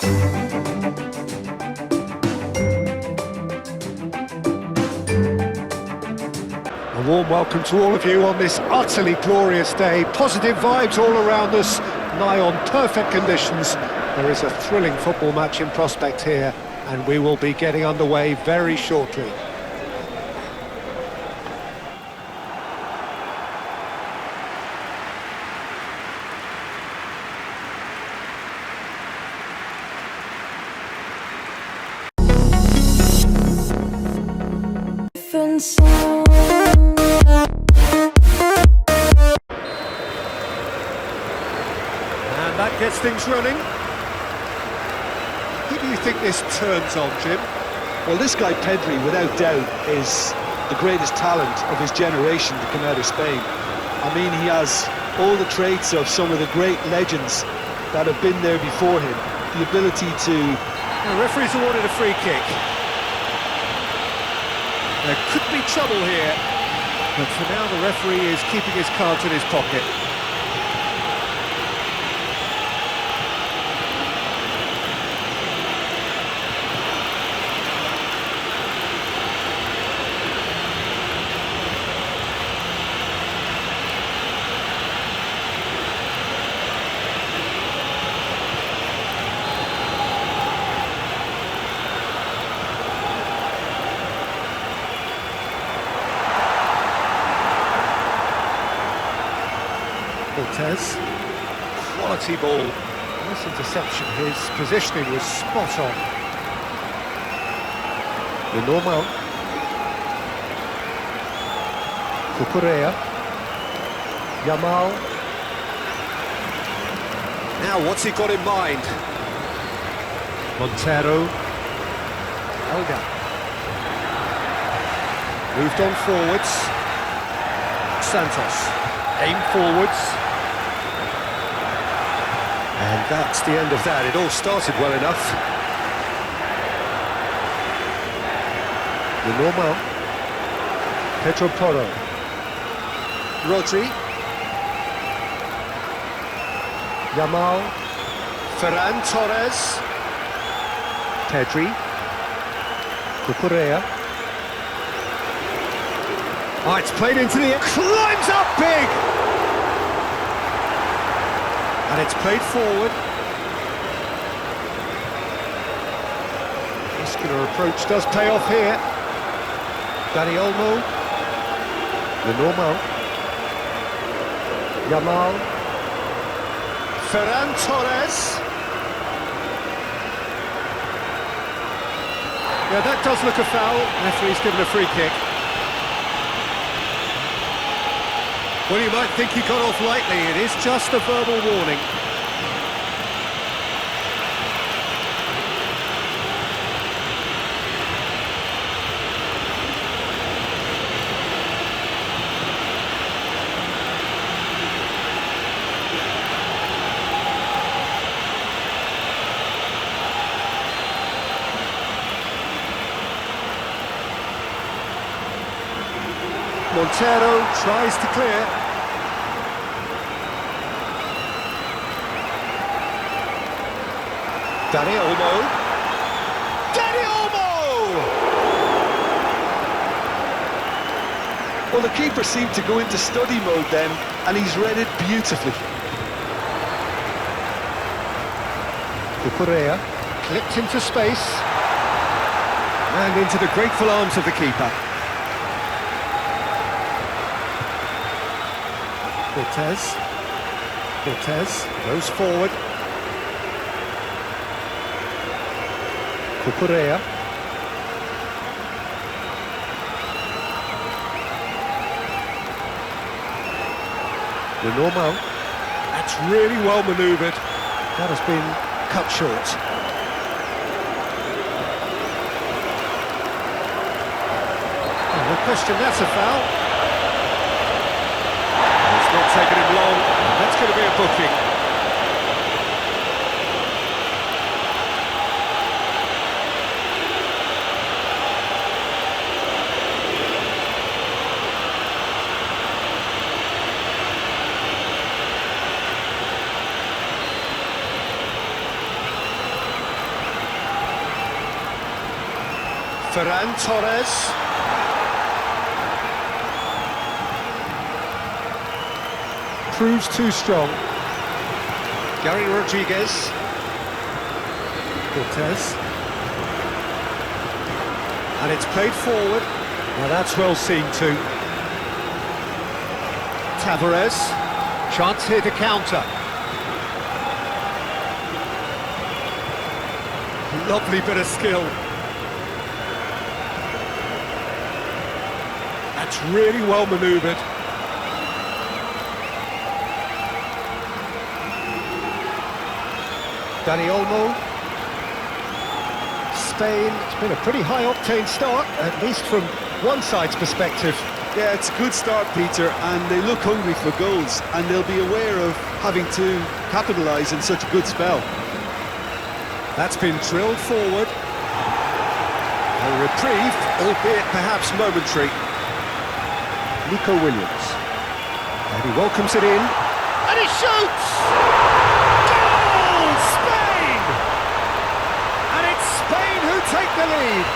A warm welcome to all of you on this utterly glorious day. Positive vibes all around us, nigh on perfect conditions. There is a thrilling football match in prospect here, and we will be getting underway very shortly. And that gets things running. Who do you think this turns on, Jim? Well, this guy Pedri, without doubt, is the greatest talent of his generation to come out of Spain. I mean, he has all the traits of some of the great legends that have been there before him. The ability to... The referee's awarded a free kick. There could be trouble here, but for now the referee is keeping his cards in his pocket. Torres, quality ball. Nice interception. His positioning was spot on. Normal. Cucurella. Yamal. Now, what's he got in mind? Montero. Elga. Moved on forwards. Santos. Aim forwards. And that's the end of that. It all started well enough. The normal. Pedro Porro. Rodri. Yamal. Ferran Torres. Pedri. Cucurella. Oh, it's played into the air. Climbs up big! And it's played forward. Muscular approach does pay off here. Dani Olmo. The normal. Yamal. Ferran Torres. Yeah, that does look a foul. Referee's given a free kick. Well, you might think he got off lightly. It is just a verbal warning. Montero tries to clear. Dani Olmo. Dani Olmo! Well, the keeper seemed to go into study mode then, and he's read it beautifully. Cucurella clipped into space. And into the grateful arms of the keeper. Cortez goes forward. Cucurella. The normal. That's really well manoeuvred. That has been cut short. Oh, no question, that's a foul. It's not taken him long. That's going to be a booking. Ferran Torres. Proves too strong. Gary Rodriguez. Cortez. And it's played forward. Now that's well seen too. Tavares. Chance here to counter. Lovely bit of skill. That's really well manoeuvred. Dani Olmo. Spain, it's been a pretty high-octane start, at least from one side's perspective. Yeah, it's a good start, Peter, and they look hungry for goals, and they'll be aware of having to capitalise in such a good spell. That's been drilled forward. A reprieve, albeit perhaps momentary. Nico Williams. And he welcomes it in. And he shoots! Goal! Spain! And it's Spain who take the lead.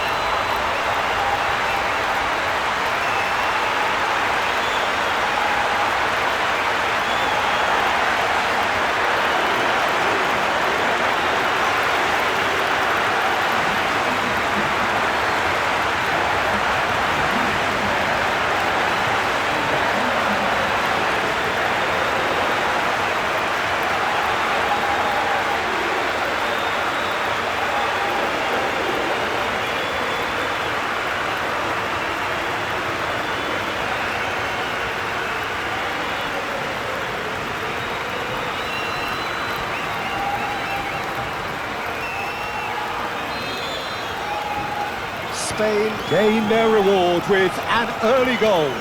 Spain gain their reward with an early goal.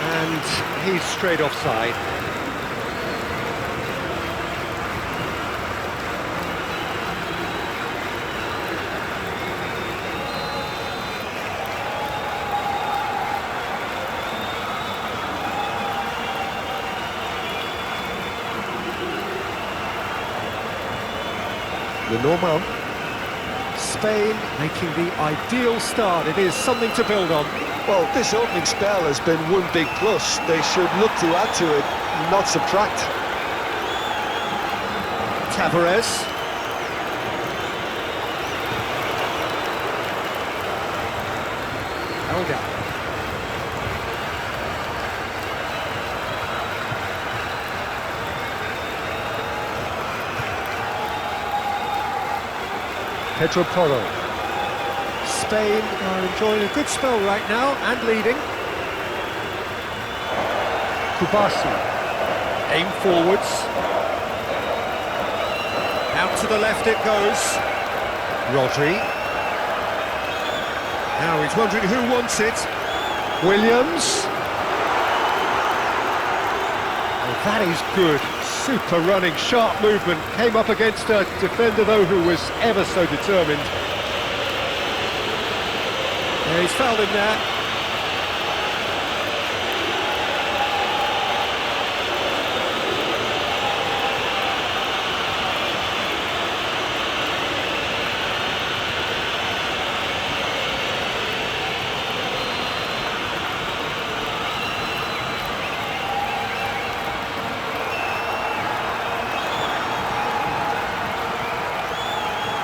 And he's straight offside. Lenormand. Spain making the ideal start. It is something to build on. Well, this opening spell has been one big plus. They should look to add to it, not subtract. Tavares. Held up. Pedro Porro. Spain are enjoying a good spell right now and leading. Kubasi. Aim forwards. Out to the left it goes. Rodri. Now he's wondering who wants it. Williams. Oh, that is good. Super running, sharp movement. Came up against a defender, though, who was ever so determined. Yeah, he's fouled him there.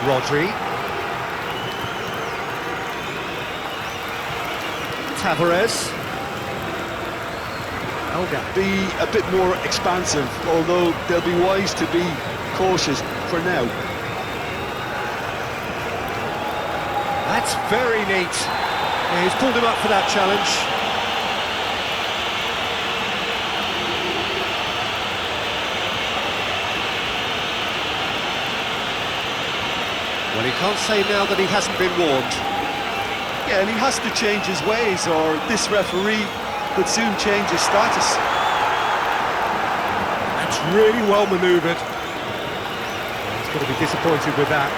Rodri. Tavares. Elga. Be a bit more expansive, although they'll be wise to be cautious for now. That's very neat. Yeah, he's pulled him up for that challenge. Well, he can't say now that he hasn't been warned. Yeah, and he has to change his ways, or this referee could soon change his status. That's really well manoeuvred. He's going to be disappointed with that.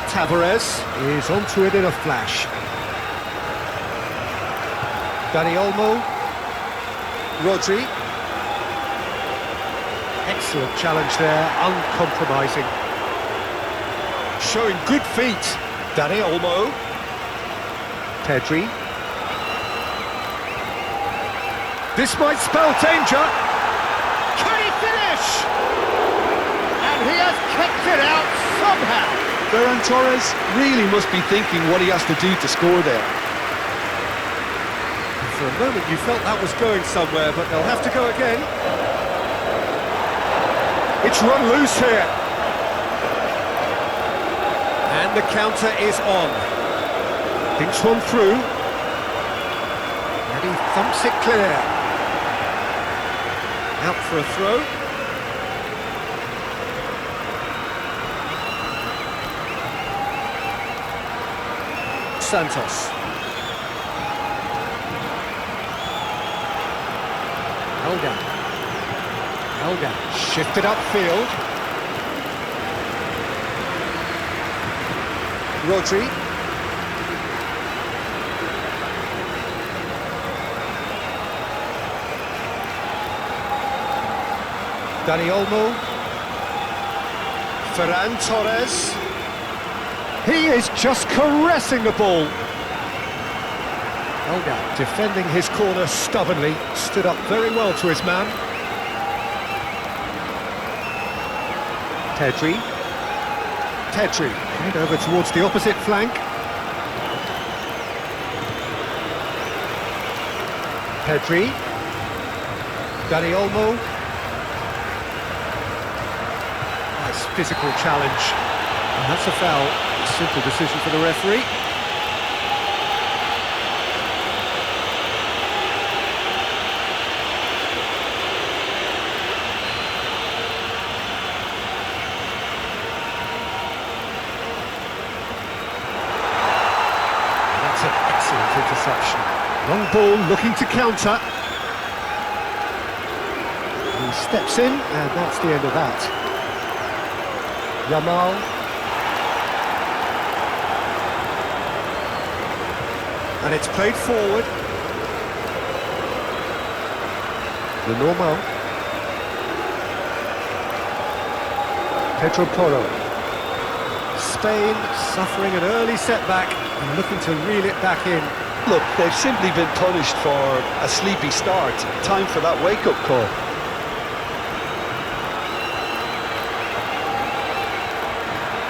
Tavares is onto it in a flash. Dani Olmo. Rodri. Excellent challenge there, uncompromising. Showing good feet. Dani Olmo. Pedri. This might spell danger. Can he finish? And he has kicked it out somehow. Ferran Torres really must be thinking what he has to do to score there. For a moment you felt that was going somewhere, but they'll have to go again. It's run loose here. And the counter is on. Thinks one through. And he thumps it clear. Out for a throw. Santos. Helga. Shifted upfield. Rodri. Dani Olmo. Ferran Torres. He is just caressing the ball. Helga defending his corner stubbornly, stood up very well to his man. Pedri. Head over towards the opposite flank. Pedri. Dani Olmo. Nice physical challenge. And that's a foul. A simple decision for the referee. Interception. Long ball looking to counter. He steps in, and that's the end of that. Yamal. And it's played forward. The normal. Pedro Porro. Spain suffering an early setback and looking to reel it back in. Look, they've simply been punished for a sleepy start. Time for that wake-up call.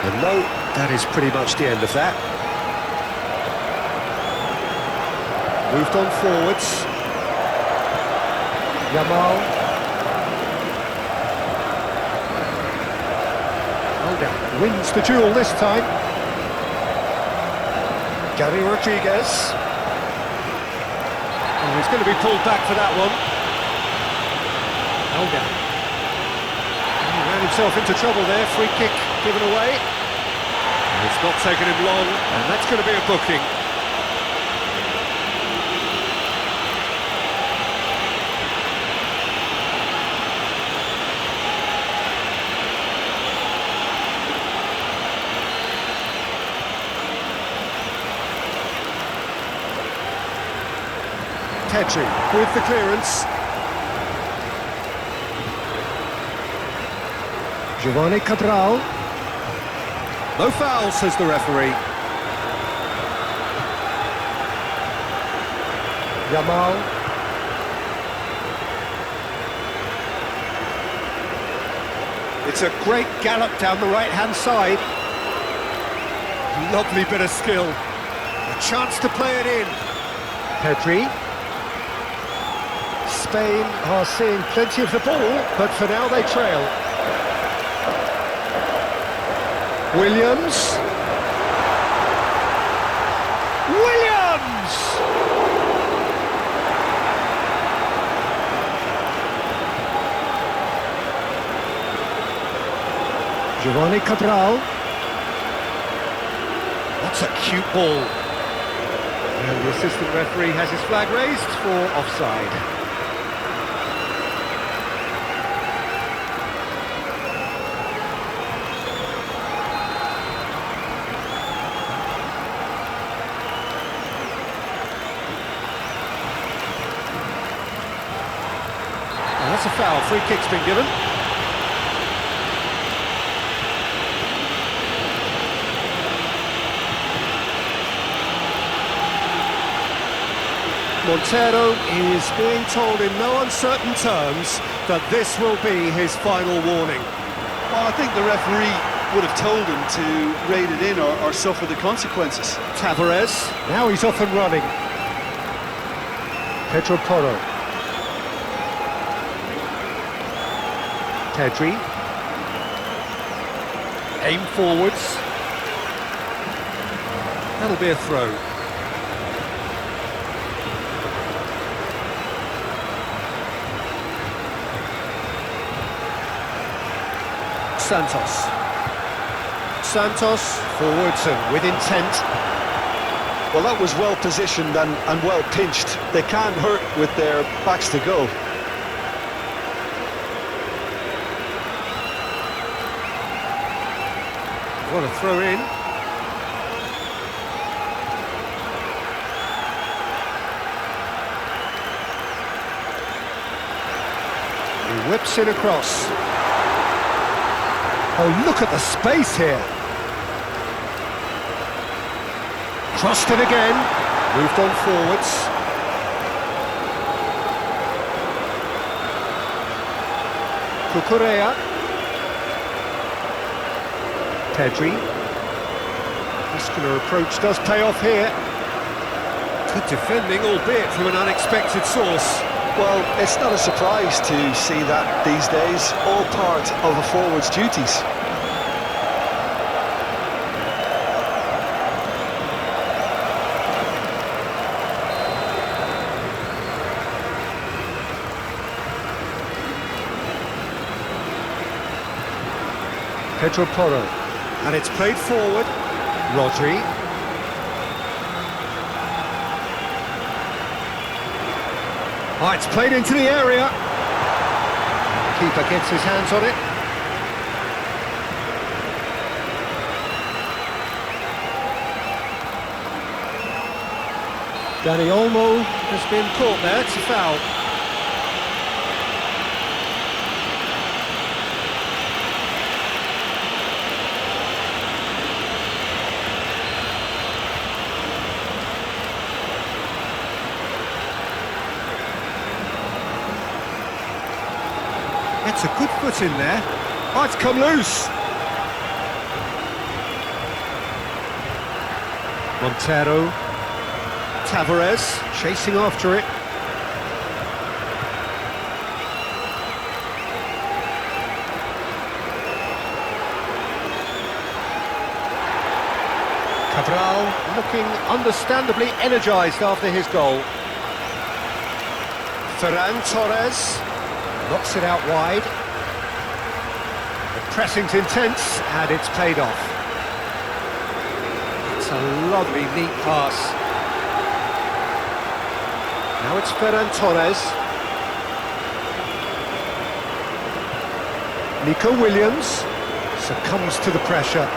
And no, that is pretty much the end of that. Moved on forwards. Yamal. Helga wins the duel this time. Gary Rodriguez. Oh, he's going to be pulled back for that one. Helga. He ran himself into trouble there. Free kick given away. And it's not taken him long, and that's going to be a booking. Pedri with the clearance. Giovanni Cabral. No foul, says the referee. Yamal. It's a great gallop down the right-hand side. Lovely bit of skill. A chance to play it in. Pedri. Spain are seeing plenty of the ball, but for now they trail. Williams. Giovanni Cabral. That's a cute ball. And the assistant referee has his flag raised for offside. That's a foul. Free kick's been given. Montero is being told in no uncertain terms that this will be his final warning. Well, I think the referee would have told him to rein it in or suffer the consequences. Torres, now he's off and running. Pedro Porro. Pedri. Aim forwards. That'll be a throw. Santos. Santos, forwards and with intent. Well, that was well positioned and well pinched. They can't hurt with their backs to go. What a throw in. He whips it across. Oh, look at the space here. Crossed it again. Moved on forwards. Cucurella. Pedri. Muscular approach does pay off here. Good defending, albeit from an unexpected source. Well, it's not a surprise to see that these days, all part of a forward's duties. Pedro Porro, and it's played forward. Rodri. Oh, it's played into the area. Keeper gets his hands on it. Dani Olmo has been caught there. It's a foul. It's a good foot in there. Oh, it's come loose. Montero. Tavares chasing after it. Cabral looking understandably energised after his goal. Ferran Torres. Knocks it out wide. The pressing's intense, and it's paid off. It's a lovely, neat pass. Now it's Ferran Torres. Nico Williams succumbs to the pressure.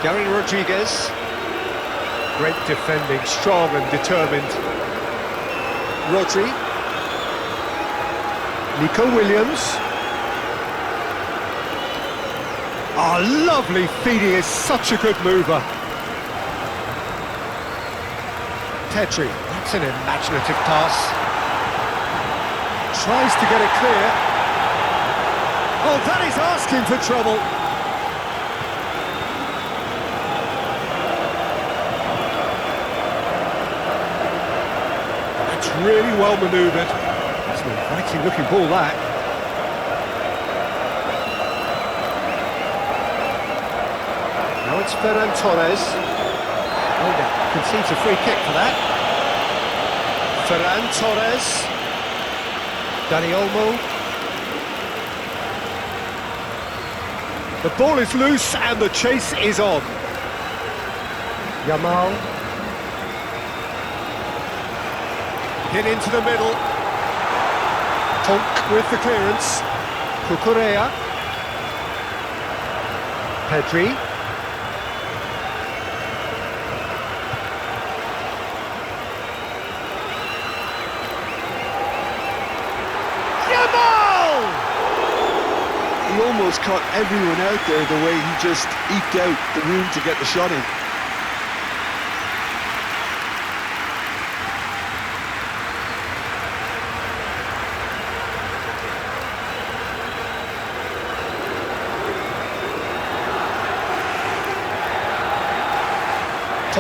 Gary Rodriguez. Great defending, strong and determined. Rodri. Nico Williams. Oh, lovely feed, he is such a good mover. Pedri, that's an imaginative pass. Tries to get it clear. Oh, that is asking for trouble. That's really well manoeuvred. It's an inviting looking ball, that. Now it's Ferran Torres. Oh, yeah, concedes a free kick for that. Ferran Torres. Dani Olmo. The ball is loose and the chase is on. Yamal. Hit into the middle. Tonk with the clearance. Cucurella. Pedri. Yamal! He almost caught everyone out there the way he just eked out the room to get the shot in.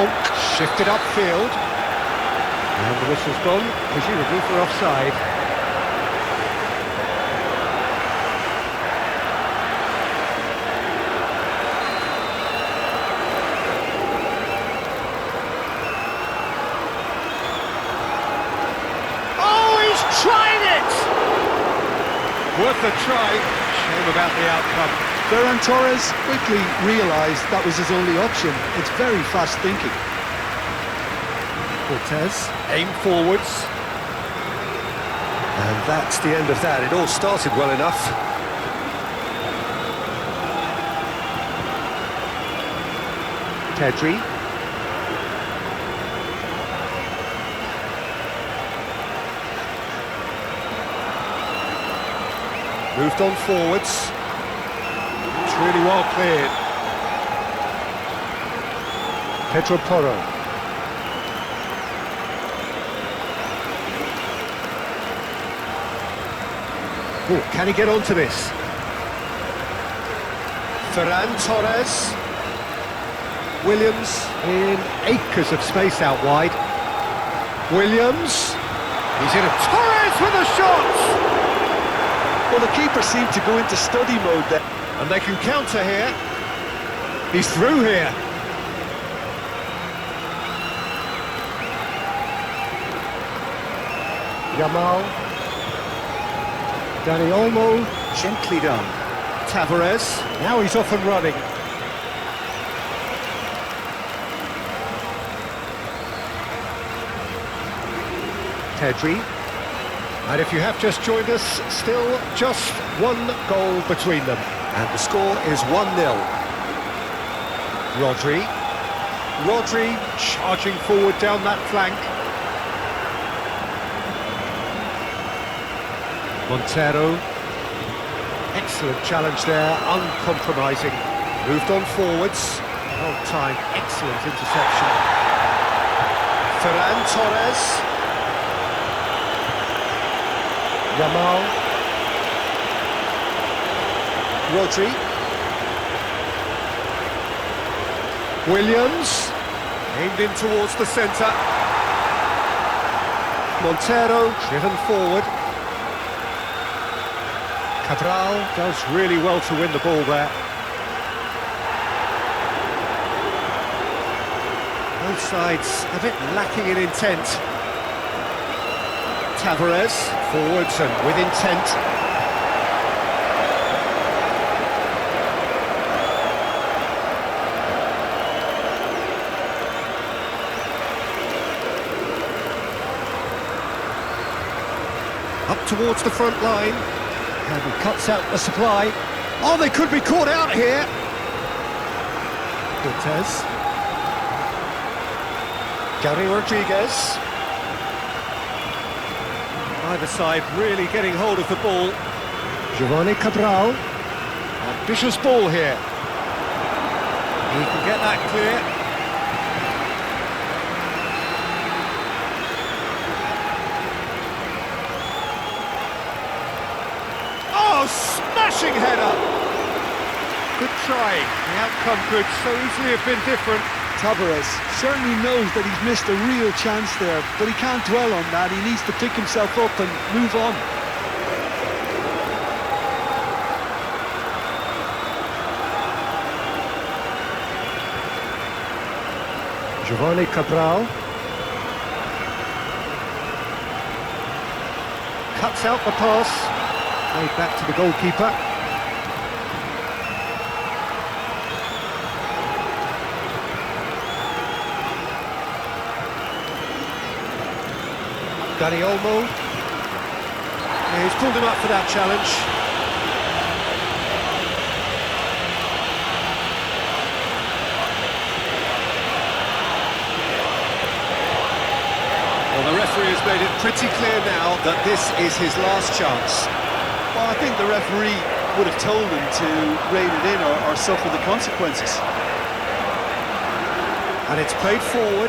Funk shifted upfield. And the whistle's gone, presumably for offside. Oh, he's trying it! Worth a try. Shame about the outcome. Ferran Torres quickly realised that was his only option. It's very fast thinking. Cortez, aim forwards. And that's the end of that. It all started well enough. Pedri. Moved on forwards. It's really well cleared. Pedro Porro. Oh, can he get onto this? Ferran Torres. Williams in acres of space out wide. Williams. He's in a Torres with a shot! Well, the keeper seemed to go into study mode there. And they can counter here. He's through here. Yamal. Dani Olmo, gently done. Tavares, now he's off and running. Pedri. And if you have just joined us, still just one goal between them. And the score is 1-0. Rodri charging forward down that flank. Montero. Excellent challenge there, uncompromising. Moved on forwards. Well timed, excellent interception. Ferran Torres. Yamal. Rodri. Williams. Aimed in towards the centre. Montero driven forward. Cabral does really well to win the ball there. Both sides a bit lacking in intent. Tavares, forwards and with intent. Up towards the front line. And he cuts out the supply. Oh, they could be caught out here. Cortez. Gary Rodriguez. Either side really getting hold of the ball. Giovanni Cabral. Ambitious ball here. He can get that clear. Oh, smashing header! Good try. The outcome could so easily have been different. Tavares certainly knows that he's missed a real chance there, but he can't dwell on that. He needs to pick himself up and move on. Giovanni Cabral. Cuts out the pass. Played back to the goalkeeper. Dani Olmo. Yeah, he's pulled him up for that challenge. Well, the referee has made it pretty clear now that this is his last chance. Well, I think the referee would have told him to rein it in or suffer the consequences. And it's played forward.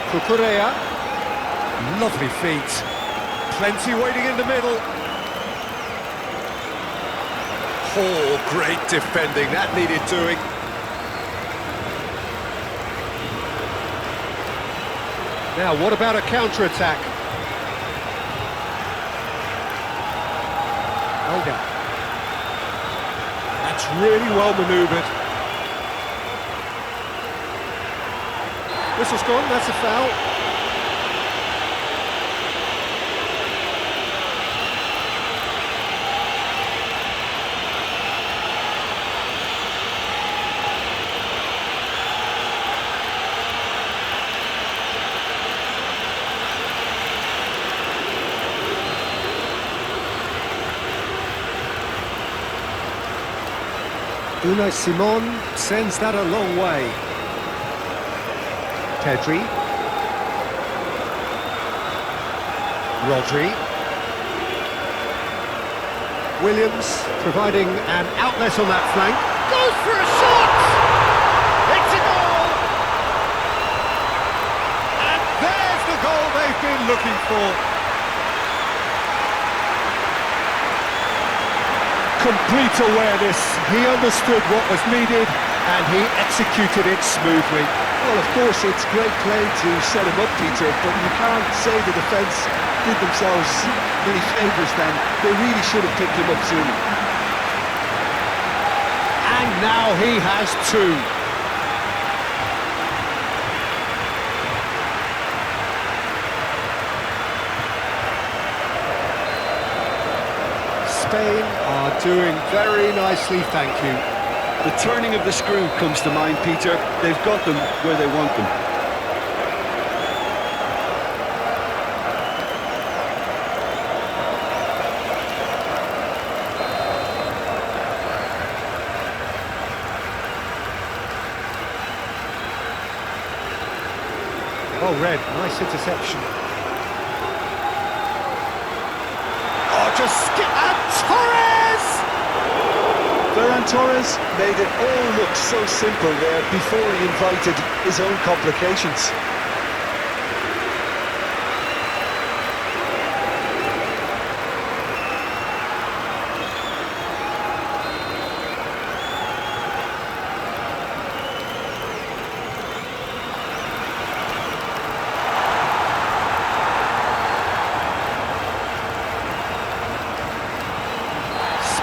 Cucurella. Lovely feet. Plenty waiting in the middle. Oh, great defending, that needed doing. Now, what about a counter-attack? Olga. That's really well manoeuvred. Whistle's gone, that's a foul. Unai Simon sends that a long way. Pedri. Rodri. Williams providing an outlet on that flank. Goes for a shot! It's a goal! And there's the goal they've been looking for. Complete awareness, he understood what was needed and he executed it smoothly. Well, of course, it's great play to set him up, Peter, but you can't say the defence did themselves many favours then. They really should have picked him up sooner. And now he has two. Spain are doing very nicely, thank you. The turning of the screw comes to mind, Peter. They've got them where they want them. Well read, nice interception. Just skip and Torres! Ferran Torres made it all look so simple there before he invited his own complications.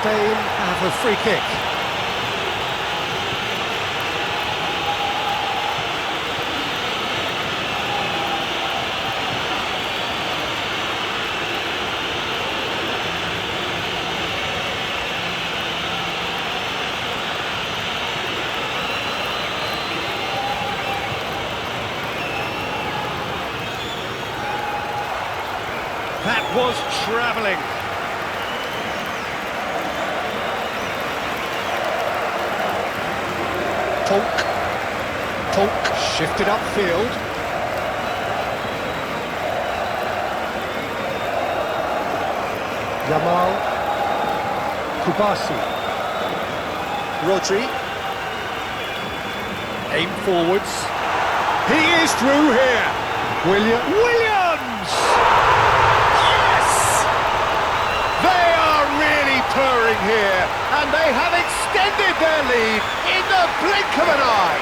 Spain have a free kick. That was travelling. Tonk shifted upfield. Yamal. Kubasi. Rodri. Aim forwards. He is through here. Williams! Yes! They are really purring here, and they have extended their lead in the blink of an eye.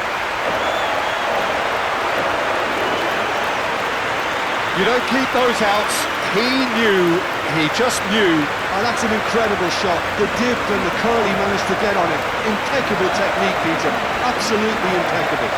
You don't keep those outs. He just knew. Oh, that's an incredible shot. The dip and the curl he managed to get on it. Impeccable technique, Peter. Absolutely impeccable.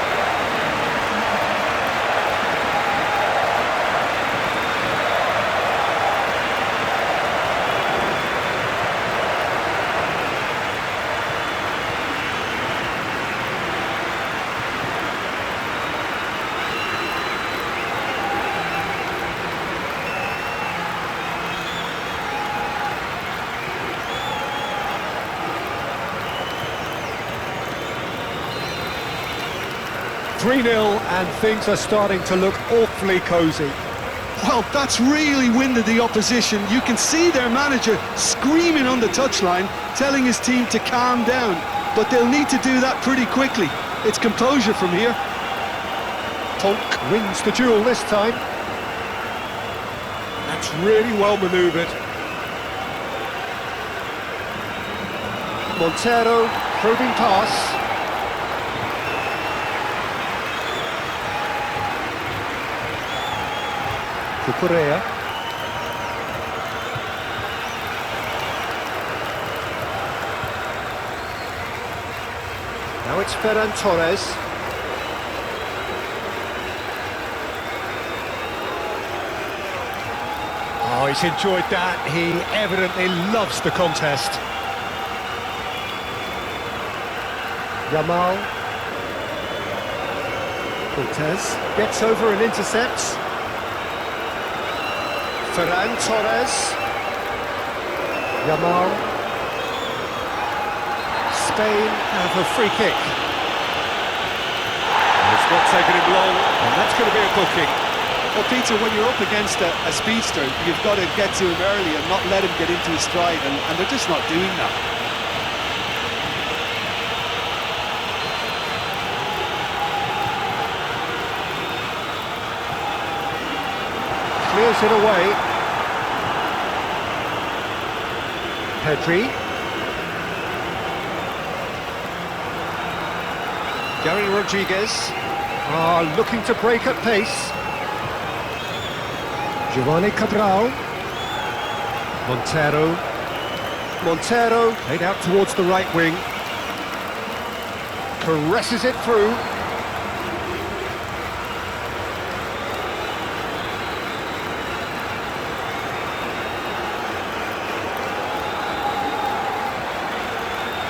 "3-0 and things are starting to look awfully cosy. Well, that's really winded the opposition. You can see their manager screaming on the touchline, telling his team to calm down. But they'll need to do that pretty quickly. It's composure from here. Tonk wins the duel this time. That's really well manoeuvred. Montero, probing pass. Cucurella. Now it's Ferran Torres. Oh, he's enjoyed that. He evidently loves the contest. Yamal. Cortez gets over and intercepts. Ferran Torres. Yamal. Spain have a free kick. It's not taken him long, and that's going to be a booking. Well, Peter, when you're up against a speedster, you've got to get to him early and not let him get into his stride, and they're just not doing that. Clears it away. Pedri. Gary Rodriguez. Looking to break at pace. Giovanni Cabral. Montero played out towards the right wing. Caresses it through.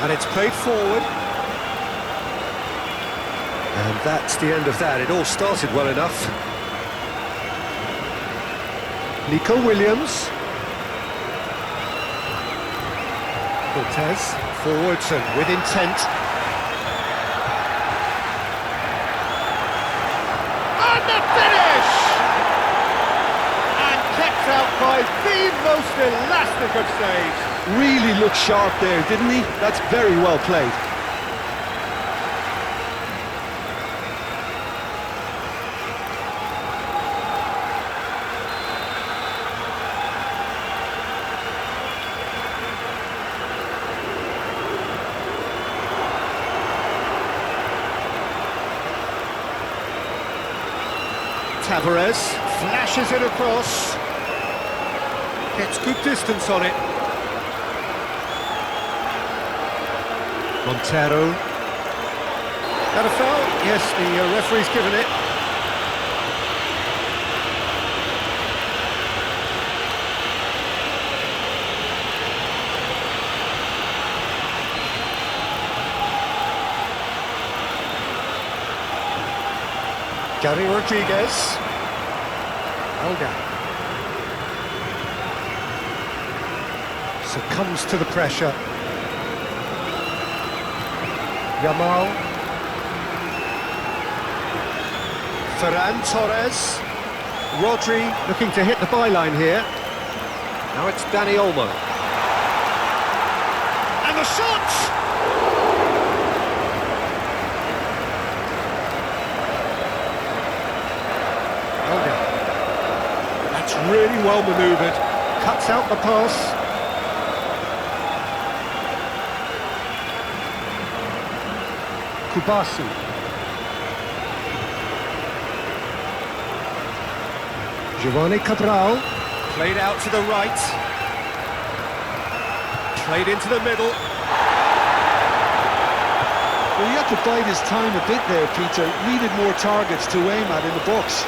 And it's played forward. And that's the end of that. It all started well enough. Nico Williams. Cortez forwards and with intent. And the finish! And kept out by the most elastic of saves. Really looked sharp there, didn't he? That's very well played. Torres flashes it across. Gets good distance on it. Montero. That a foul? Yes, the referee's given it. Gary Rodriguez. Olga. Succumbs to the pressure. Yamal. Ferran Torres. Rodri looking to hit the byline here. Now it's Dani Olmo. And the shot! That's really well manoeuvred. Cuts out the pass. Kubasu. Giovanni Cabral. Played out to the right. Played into the middle. Well, he had to bide his time a bit there, Peter. Needed more targets to aim at in the box.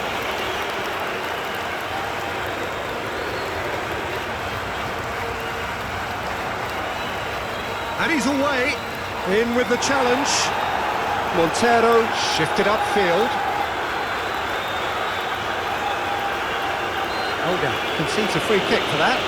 And he's away. In with the challenge. Montero shifted upfield. Olga concedes a free kick for that.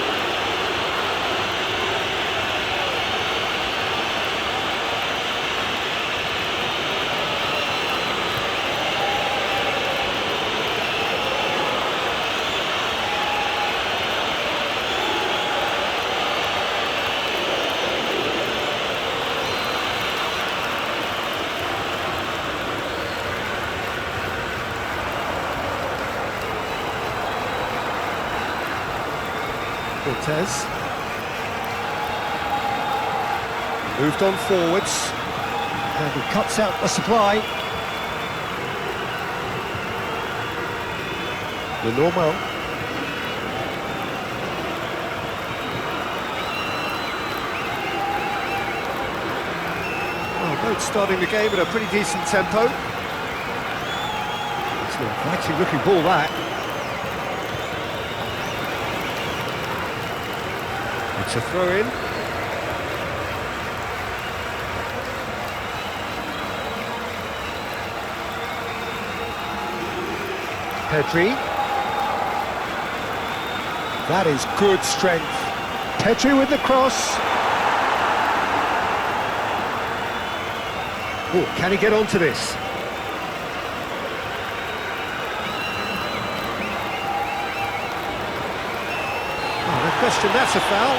Cortez. Moved on forwards. And he cuts out the supply. The normal. Well, both starting the game at a pretty decent tempo. It's an inviting looking ball, that. It's a throw-in. Pedri. That is good strength. Pedri with the cross. Oh, can he get onto this? Oh, no question, that's a foul.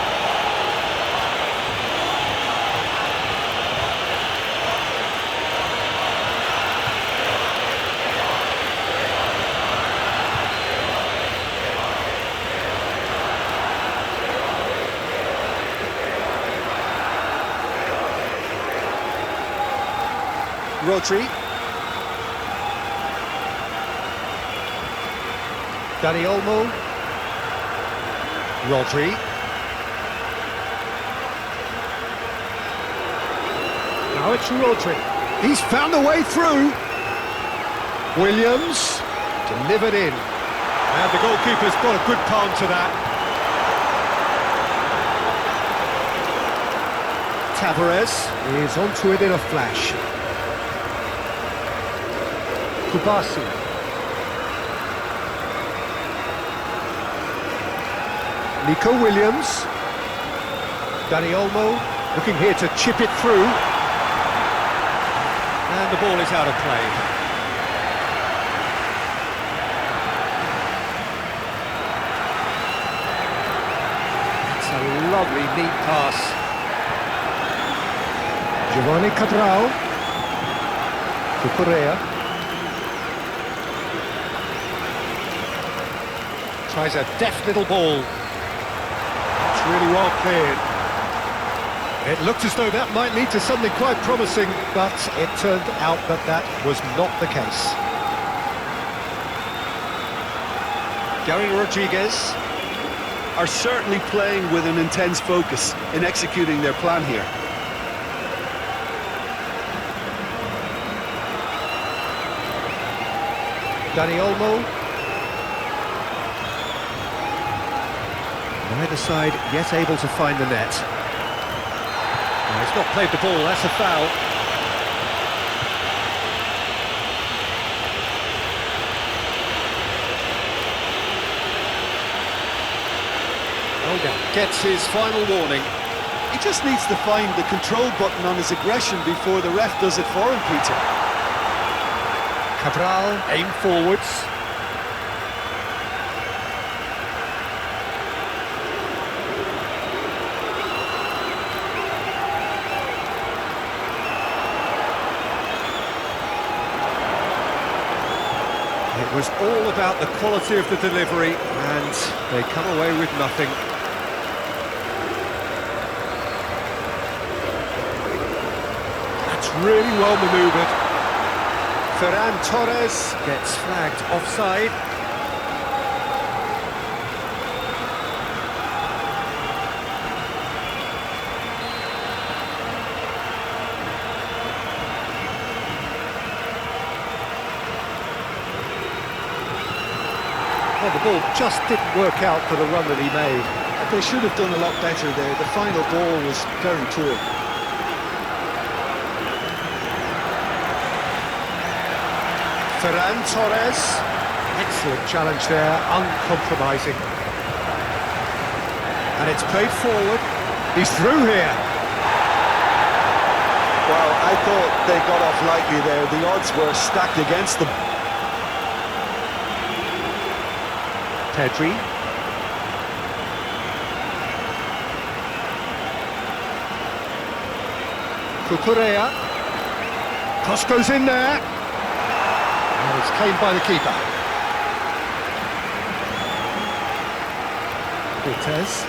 Rodri. Dani Olmo. Rodri. Now it's Rodri. He's found a way through. Williams delivered in. And the goalkeeper's got a good palm to that. Tavares is onto it in a flash. Kubasi. Nico Williams. Dani Olmo looking here to chip it through. And the ball is out of play. It's a lovely, neat pass. Giovanni Cabral. Correa. Tries a deft little ball. It's really well cleared. It looked as though that might lead to something quite promising, but it turned out that that was not the case. Gary Rodriguez are certainly playing with an intense focus in executing their plan here. Dani Olmo. Neither side yet able to find the net. No, he's not played the ball, that's a foul. Olga gets his final warning. He just needs to find the control button on his aggression before the ref does it for him, Peter. Cabral, aim forwards. It was all about the quality of the delivery, and they come away with nothing. That's really well manoeuvred. Ferran Torres gets flagged offside. Well, the ball just didn't work out for the run that he made. They should have done a lot better there. The final ball was very poor. Ferran Torres. Excellent challenge there, uncompromising. And it's played forward. He's through here. Well, I thought they got off lightly there. The odds were stacked against them. Pedri. Correa. Cross goes in there. And it's claimed by the keeper. Cortez.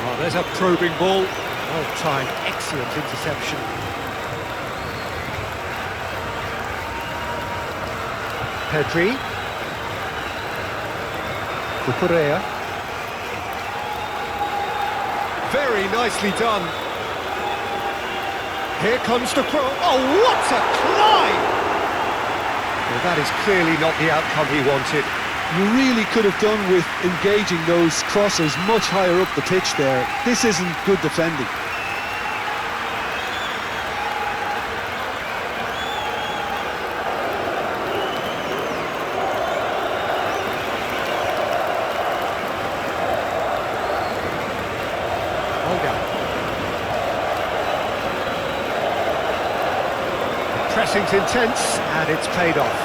Oh, there's a probing ball. Well-timed, excellent interception. Pedri. Cucurella. Very nicely done. Here comes the cross. Oh, what a climb! Well, that is clearly not the outcome he wanted. You really could have done with engaging those crosses much higher up the pitch there. This isn't good defending. Pressing's intense, and it's paid off.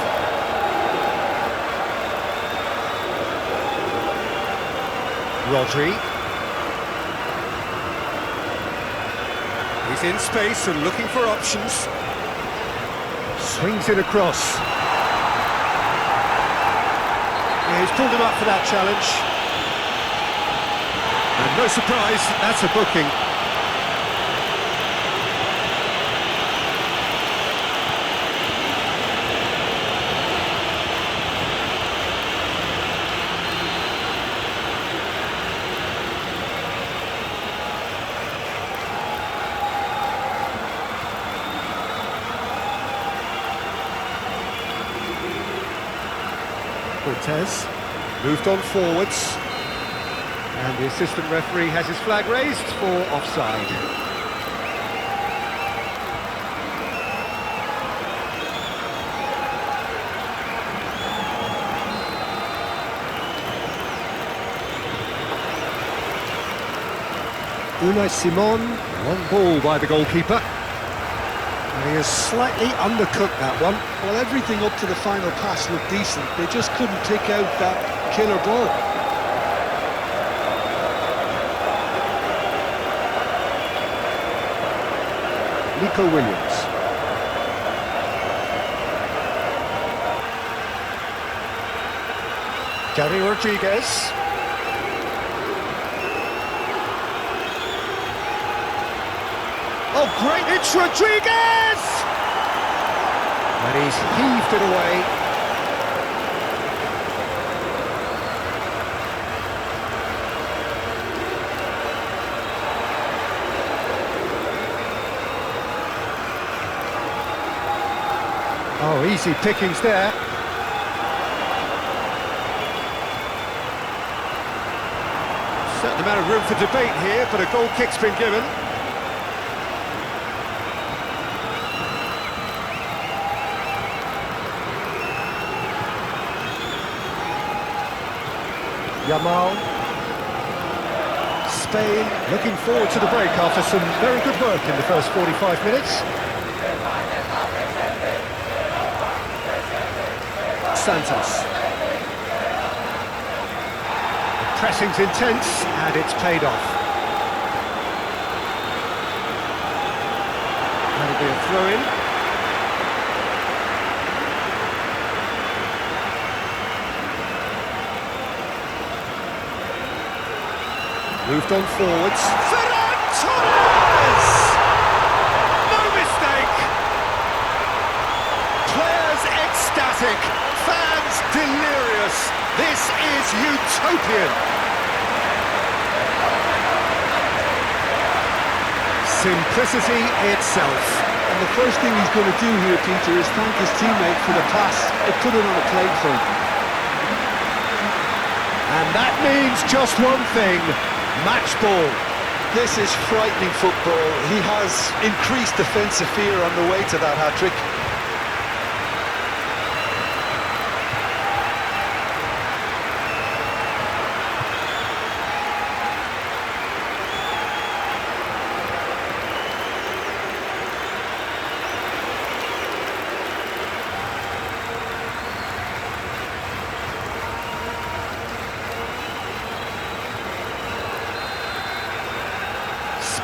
Rodri. He's in space and looking for options. Swings it across. Yeah, he's pulled him up for that challenge. And no surprise, that's a booking. Torres moved on forwards, and the assistant referee has his flag raised for offside. Unai Simon, long ball by the goalkeeper. And he has slightly undercooked that one. Well, everything up to the final pass looked decent. They just couldn't pick out that killer ball. Nico Williams. Gary Rodriguez. Oh, great, it's Rodriguez! And he's heaved it away. Oh, easy pickings there. Certain amount of room for debate here, but a goal kick's been given. Yamal. Spain looking forward to the break after some very good work in the first 45 minutes. Santos. The pressing's intense and it's paid off. That'll be a throw-in. Moved on forwards. Ferran Torres! No mistake! Players ecstatic, fans delirious. This is utopian. Simplicity itself. And the first thing he's going to do here, Peter, is thank his teammate for the pass. It put it on a plate for him. And that means just one thing. Match ball. This is frightening football. He has increased defensive fear on the way to that hat-trick.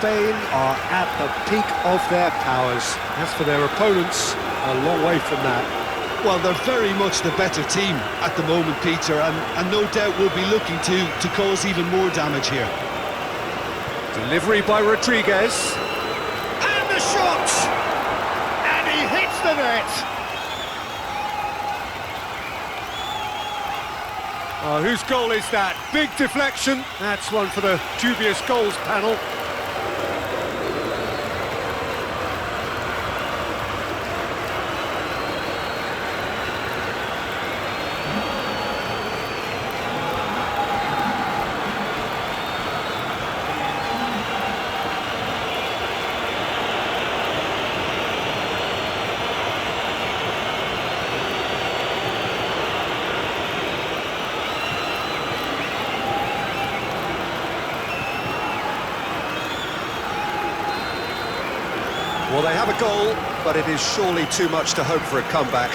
Spain are at the peak of their powers. As for their opponents, a long way from that. Well, they're very much the better team at the moment, Peter, and no doubt will be looking to cause even more damage here. Delivery by Rodriguez. And the shot! And he hits the net! Oh, whose goal is that? Big deflection. That's one for the dubious goals panel. Well, they have a goal, but it is surely too much to hope for a comeback.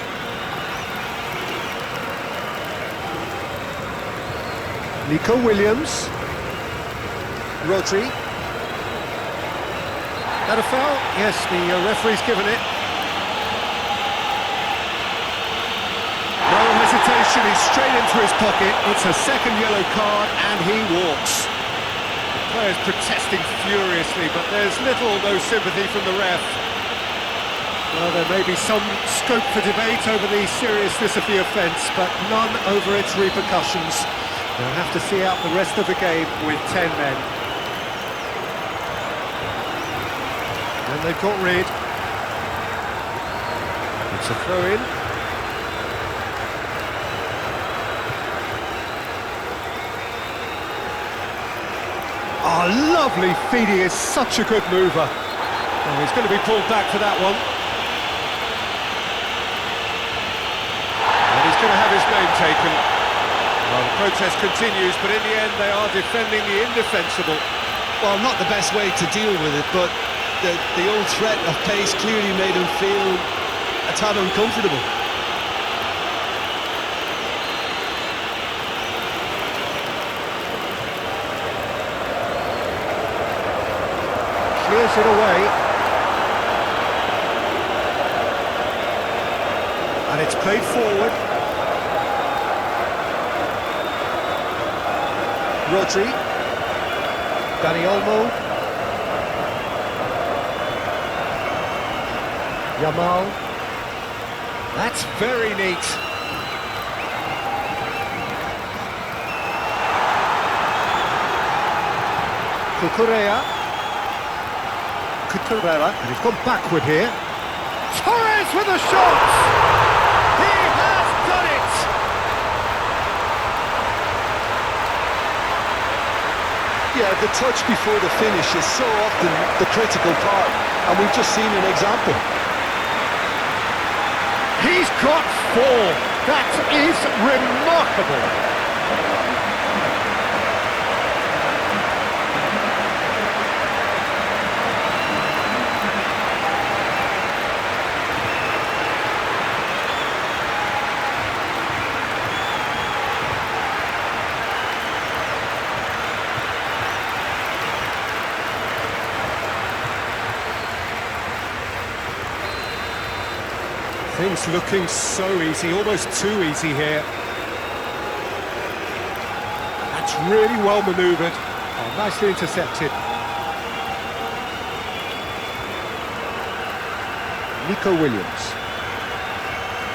Nico Williams. Rodri. That a foul? Yes, the referee's given it. No hesitation, he's straight into his pocket. It's a second yellow card, and he walks. Players protesting furiously, but there's little or no sympathy from the ref. Well, there may be some scope for debate over the seriousness of the offence, but none over its repercussions. They'll have to see out the rest of the game with 10 men. And they've got rid. It's a throw-in. Oh, lovely feed, he is such a good mover. Oh, he's going to be pulled back for that one. And he's going to have his name taken. Well, the protest continues, but in the end they are defending the indefensible. Well, not the best way to deal with it, but the old threat of pace clearly made him feel a tad uncomfortable. Clears it away. And it's played forward. Rodri. Dani Olmo. Yamal. That's very neat. Cucurella. And he's gone backward here. Torres with a shot! He has done it! Yeah, the touch before the finish is so often the critical part, and we've just seen an example. He's got 4. That is remarkable. Things looking so easy, almost too easy here. That's really well manoeuvred. Oh, nicely intercepted. Nico Williams.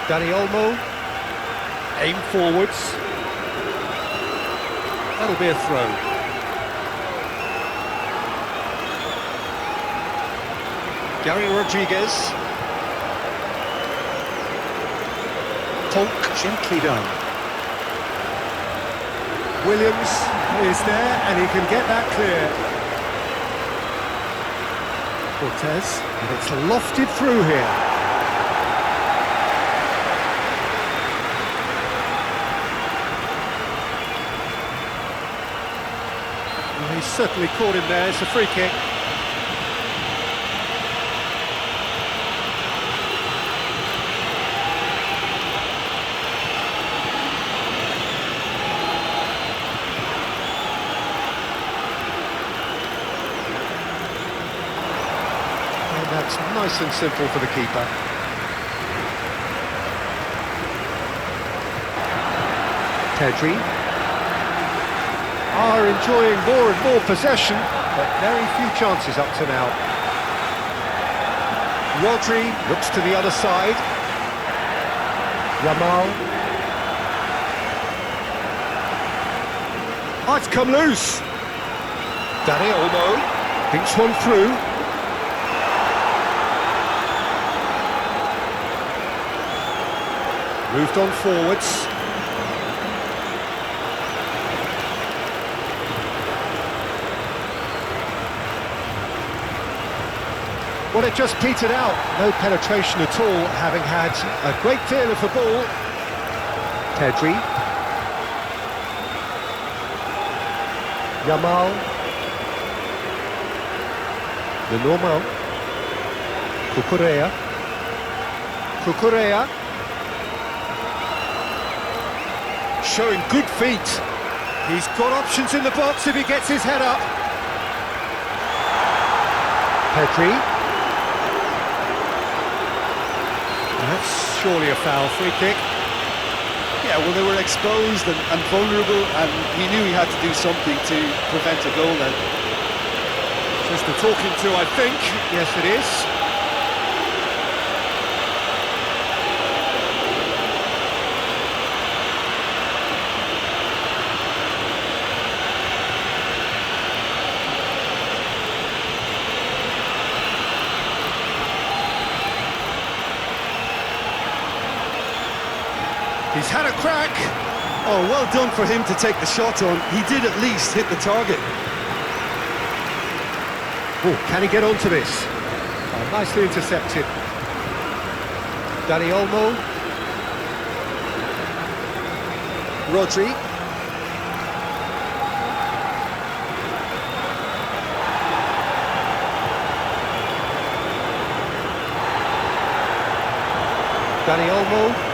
Dani Olmo. Aim forwards. That'll be a throw. Gary Rodriguez. Tonk, gently done. Williams is there, and he can get that clear. Cortez, and it's lofted through here. Well, he's certainly caught him there. It's a free kick. That's nice and simple for the keeper. Pedri. are enjoying more and more possession, but very few chances up to now. Rodri looks to the other side. Yamal. Oh, it's come loose. Dani Olmo thinks one through. Moved on forwards. Well, it just petered out. No penetration at all, having had a great deal of the ball. Pedri. Yamal. The normal. Cucurella. Cucurella. Showing good feet. He's got options in the box if he gets his head up. Pedri. That's surely a foul, free kick. Yeah, well, they were exposed and vulnerable, and he knew he had to do something to prevent a goal then. Just a talking to, I think. Yes, it is. He's had a crack. Oh, well done for him to take the shot on. He did at least hit the target. Oh, can he get onto this? Oh, nicely intercepted. Dani Olmo. Rodri. Dani Olmo.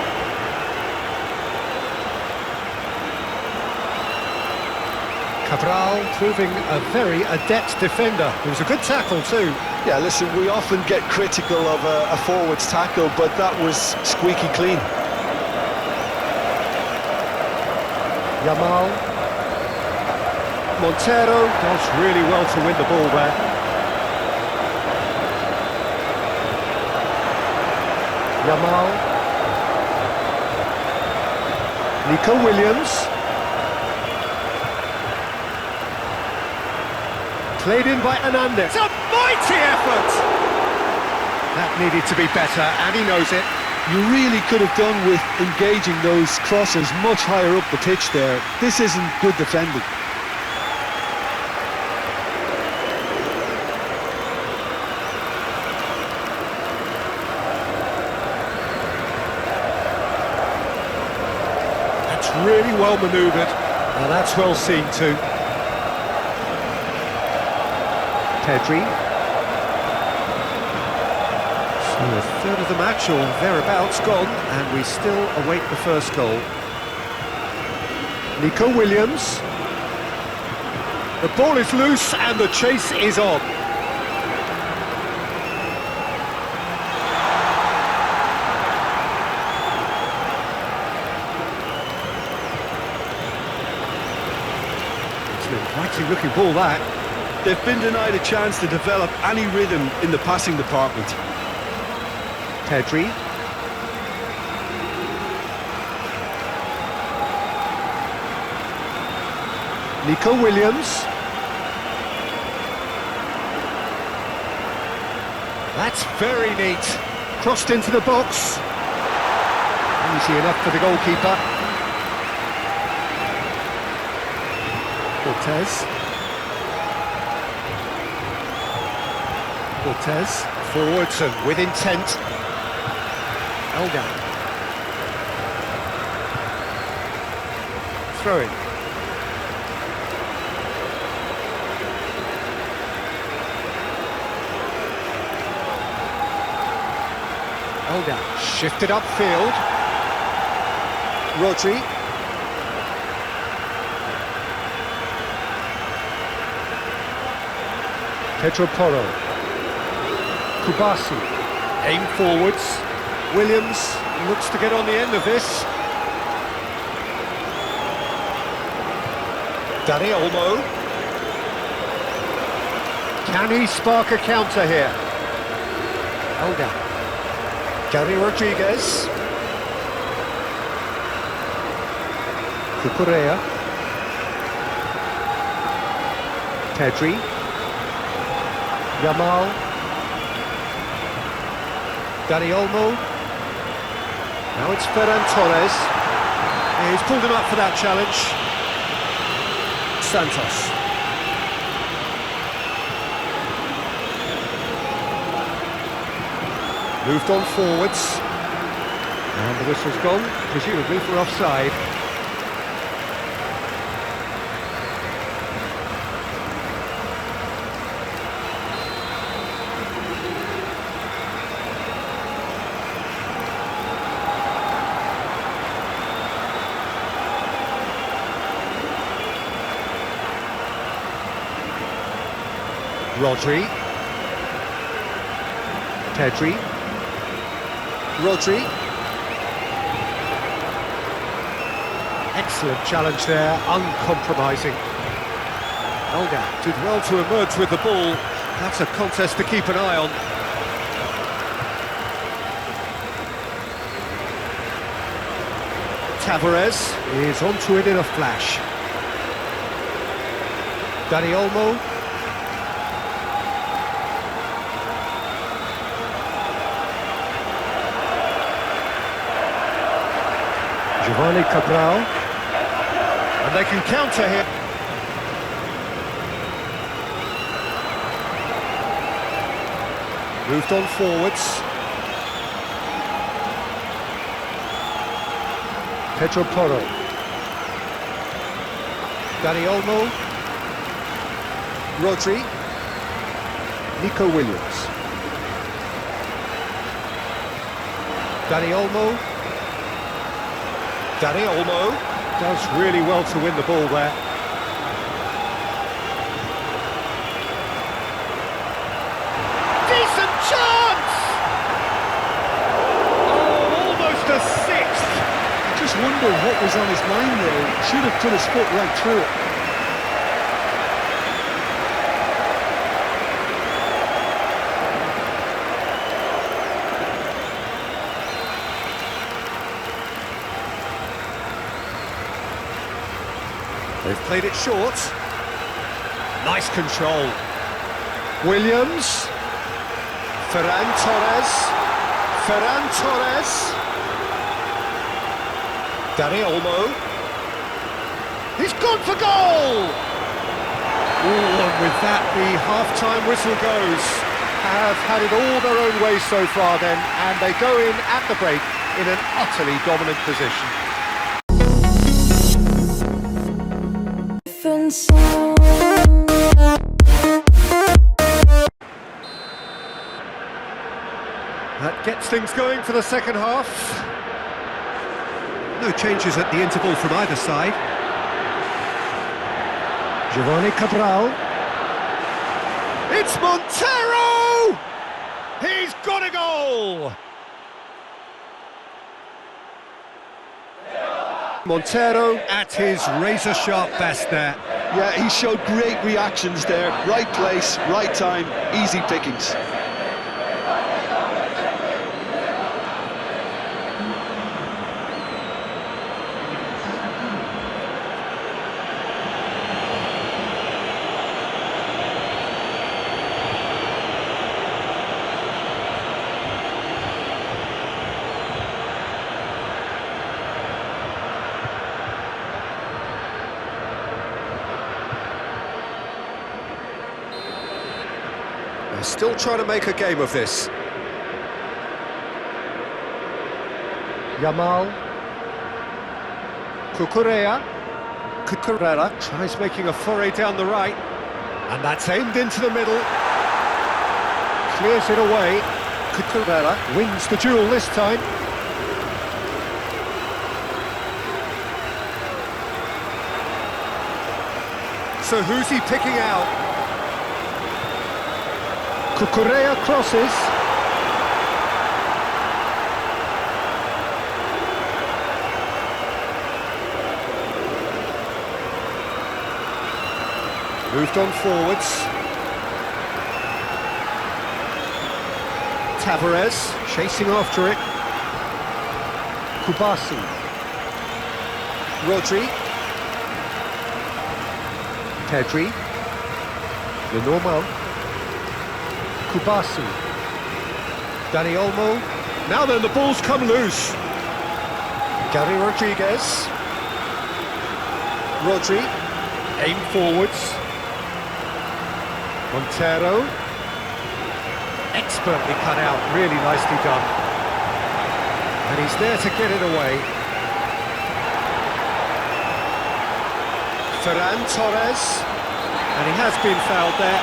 Cabral proving a very adept defender. It was a good tackle too. Yeah, listen, we often get critical of a forward's tackle, but that was squeaky clean. Yamal. Montero does really well to win the ball there. Yamal. Nico Williams. Played in by Hernandez. A mighty effort! That needed to be better, and he knows it. You really could have done with engaging those crosses much higher up the pitch there. This isn't good defending. That's really well manoeuvred, and that's well seen too. Pedri. So a third of the match or thereabouts gone, and we still await the first goal. Nico Williams. The ball is loose and the chase is on. It's an inviting looking ball that. They've been denied a chance to develop any rhythm in the passing department. Pedri. Nico Williams. That's very neat. Crossed into the box. Easy enough for the goalkeeper. Cortez, forwards and with intent. Elga. Throwing. Elga. Shifted upfield. Rodri. Pedro Porro. Kubasi, aim forwards. Williams looks to get on the end of this. Dani Olmo. Can he spark a counter here? Olga. Gary Rodriguez. Cucurella. Pedri. Yamal. Dani Olmo. Now it's Ferran Torres. He's pulled him up for that challenge. Santos. Moved on forwards. And the whistle's gone, presumably for offside. Rodri. Pedri. Rodri. Excellent challenge there, uncompromising. Olga did well to emerge with the ball. That's a contest to keep an eye on. Tavares is onto it in a flash. Dani Olmo. Giovanni Cabral, and they can counter here. Moved on forwards. Pedro Porro. Dani Olmo. Rodri. Nico Williams. Dani Olmo. Dani Olmo does really well to win the ball there. Decent chance! Oh, almost a sixth! I just wonder what was on his mind there. He should have put his foot right through it. They've played it short. Nice control. Williams. Ferran Torres. Ferran Torres. Dani Olmo. He's gone for goal! Oh, and with that, the half-time whistle goes. Have had it all their own way so far then, and they go in at the break in an utterly dominant position. That gets things going for the second half. No changes at the interval from either side. Giovanni Cabral. It's Montero! He's got a goal! Montero at his razor-sharp best there. Yeah, he showed great reactions there. Right place, right time, easy pickings. They're still trying to make a game of this. Yamal. Cucurella. Cucurella tries making a foray down the right. And that's aimed into the middle. Clears it away. Cucurella wins the duel this time. So who's he picking out? Cucurella crosses. Moved on forwards. Tavares chasing after it. Kubasi. Rodri. Pedri. Lenormand. Kubasi. Dani Olmo. Now then, the ball's come loose. Gary Rodriguez. Rodri. Aim forwards. Montero. Expertly cut out, really nicely done. And he's there to get it away. Ferran Torres. And he has been fouled there.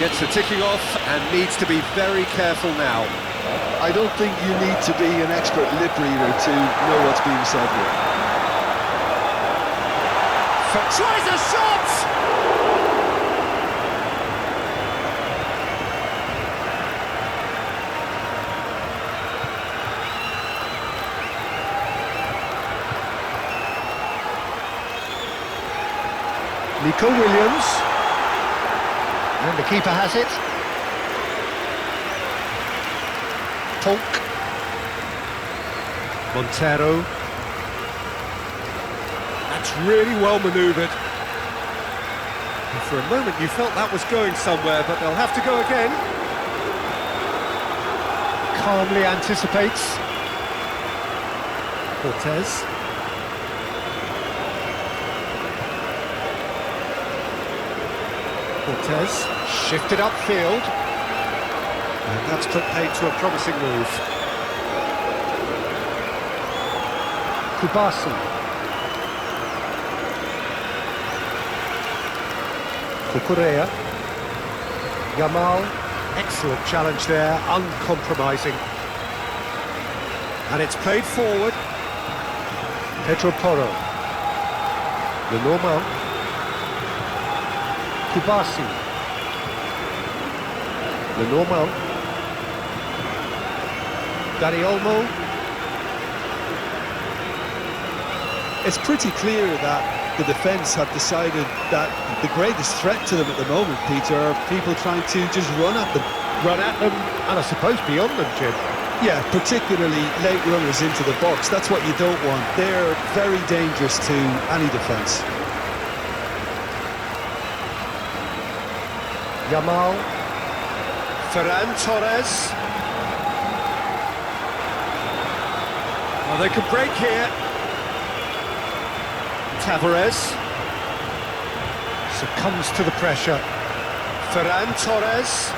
Gets the ticking off and needs to be very careful now. I don't think you need to be an expert lip reader to know what's being said here. Tries a shot! Nico Williams. And the keeper has it. Polk. Montero. That's really well manoeuvred. And for a moment you felt that was going somewhere, but they'll have to go again. Calmly anticipates. Cortez. Cortez, shifted upfield, and that's put paid to a promising move. Kubasi. Kukurea. Yamal, excellent challenge there, uncompromising. And it's played forward. Pedro Porro. Lenormand. Kubasi. Lenormand. Dani Olmo. It's pretty clear that the defence have decided that the greatest threat to them at the moment, Peter, are people trying to just run at them. Run at them, and I suppose beyond them, Jim. Yeah, particularly late runners into the box. That's what you don't want. They're very dangerous to any defence. Yamal. Ferran Torres. Well, they could break here. Tavares. Succumbs to the pressure. Ferran Torres.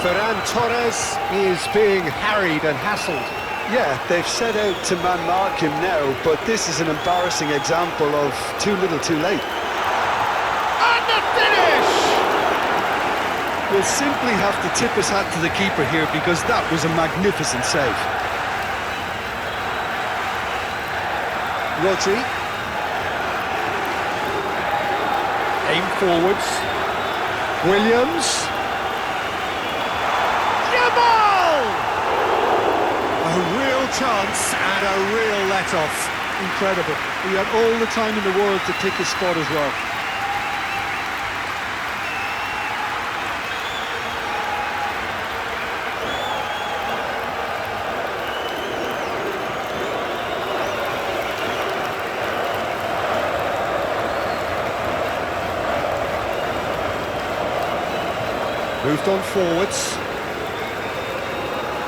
Ferran Torres is being harried and hassled. Yeah, they've set out to man-mark him now, but this is an embarrassing example of too little too late. And the finish! We'll simply have to tip his hat to the keeper here because that was a magnificent save. Rodri. Aim forwards. Williams. Yamal! A real chance and a real let-off. Incredible. He had all the time in the world to pick his spot as well. Moved on forwards.